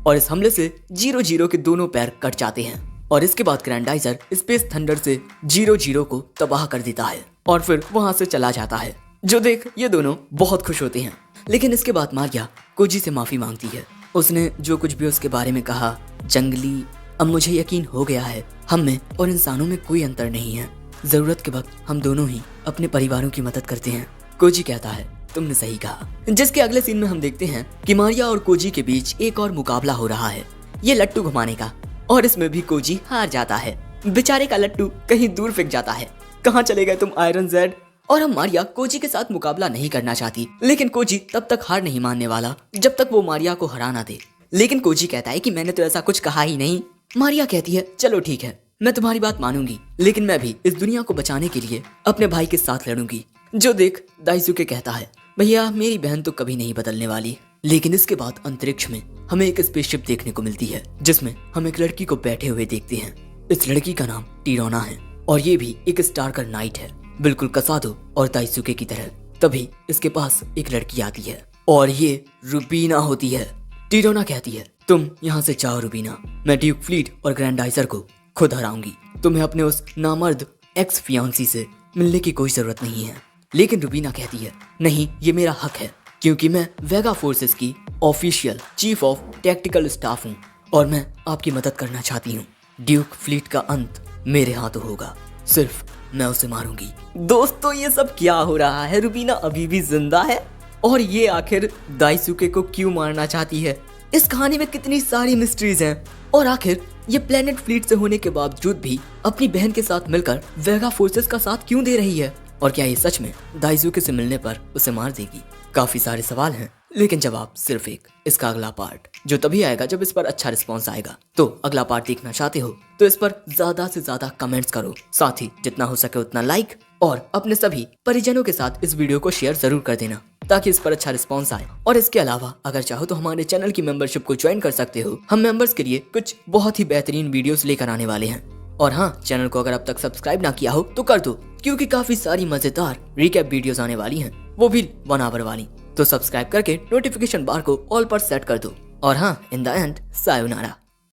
और इस हमले से 00 के दोनों पैर कट जाते हैं। और इसके बाद ग्रैंडाइजर स्पेस थंडर से 00 को तबाह कर देता है और फिर वहां से चला जाता है, जो देख ये दोनों बहुत खुश होते हैं। लेकिन इसके बाद मारिया कोजी से माफी मांगती है। उसने जो कुछ भी उसके बारे में कहा जंगली, अब मुझे यकीन हो गया है हम में और इंसानों में कोई अंतर नहीं है। जरूरत के वक्त हम दोनों ही अपने परिवारों की मदद करते हैं। कोजी कहता है तुमने सही कहा। जिसके अगले सीन में हम देखते हैं कि मारिया और कोजी के बीच एक और मुकाबला हो रहा है, ये लट्टू घुमाने का, और इसमें भी कोजी हार जाता है। बेचारे का लट्टू कहीं दूर फेंक जाता है। कहाँ चले गए तुम आयरन जेड? और हम मारिया कोजी के साथ मुकाबला नहीं करना चाहती, लेकिन कोजी तब तक हार नहीं मानने वाला जब तक वो मारिया को हरा ना दे। लेकिन कोजी कहता है कि मैंने तो ऐसा कुछ कहा ही नहीं। मारिया कहती है चलो ठीक है, मैं तुम्हारी बात मानूंगी, लेकिन मैं भी इस दुनिया को बचाने के लिए अपने भाई के साथ लड़ूंगी। जो देख दाइसुके कहता है भैया मेरी बहन तो कभी नहीं बदलने वाली। लेकिन इसके बाद अंतरिक्ष में हमें एक स्पेसशिप देखने को मिलती है, जिसमें हम एक लड़की को बैठे हुए देखते हैं। इस लड़की का नाम टीरोना है और ये भी एक स्टारकर नाइट है, बिल्कुल कसादो और दाइसुके की तरह। तभी इसके पास एक लड़की आती है और ये रुबीना होती है। टीरोना कहती है तुम यहाँ से जाओ रुबीना, मैं ड्यूक फ्लीट और ग्रैंडाइजर को खुद हराऊंगी। तुम्हें अपने उस नामर्द एक्स फियांसी से मिलने की कोई जरूरत नहीं है। लेकिन रुबीना कहती है नहीं, ये मेरा हक है, क्योंकि मैं वेगा फोर्सेस की official chief of tactical staff हूँ और मैं आपकी मदद करना चाहती हूँ। ड्यूक फ्लीट का अंत मेरे हाथों होगा, सिर्फ मैं उसे मारूंगी। दोस्तों ये सब क्या हो रहा है? रुबीना अभी भी जिंदा है और ये आखिर दाइसुके को क्यों मारना चाहती है? इस कहानी में कितनी सारी मिस्ट्रीज हैं और आखिर ये प्लेनेट फ्लीट से होने के बावजूद भी अपनी बहन के साथ मिलकर वेगा फोर्सेस का साथ क्यों दे रही है? और क्या ये सच में दाइसुके से मिलने पर उसे मार देगी? काफी सारे सवाल हैं, लेकिन जवाब सिर्फ एक, इसका अगला पार्ट जो तभी आएगा जब इस पर अच्छा रिस्पॉन्स आएगा। तो अगला पार्ट देखना चाहते हो तो इस पर ज्यादा से ज्यादा कमेंट्स करो, साथ ही जितना हो सके उतना लाइक, और अपने सभी परिजनों के साथ इस वीडियो को शेयर जरूर कर देना ताकि इस पर अच्छा रिस्पॉन्स आए। और इसके अलावा अगर चाहो तो हमारे चैनल की मेंबरशिप को ज्वाइन कर सकते हो। हम मेंबर्स के लिए कुछ बहुत ही बेहतरीन वीडियोस लेकर आने वाले हैं। और हाँ, चैनल को अगर अब तक सब्सक्राइब ना किया हो तो कर दो, क्योंकि काफी सारी मजेदार रिकैप वीडियोस आने वाली हैं, वो भी 1 आवर वाली। तो सब्सक्राइब करके नोटिफिकेशन बार को ऑल पर सेट कर दो। और हाँ, इन द एंड सायोनारा।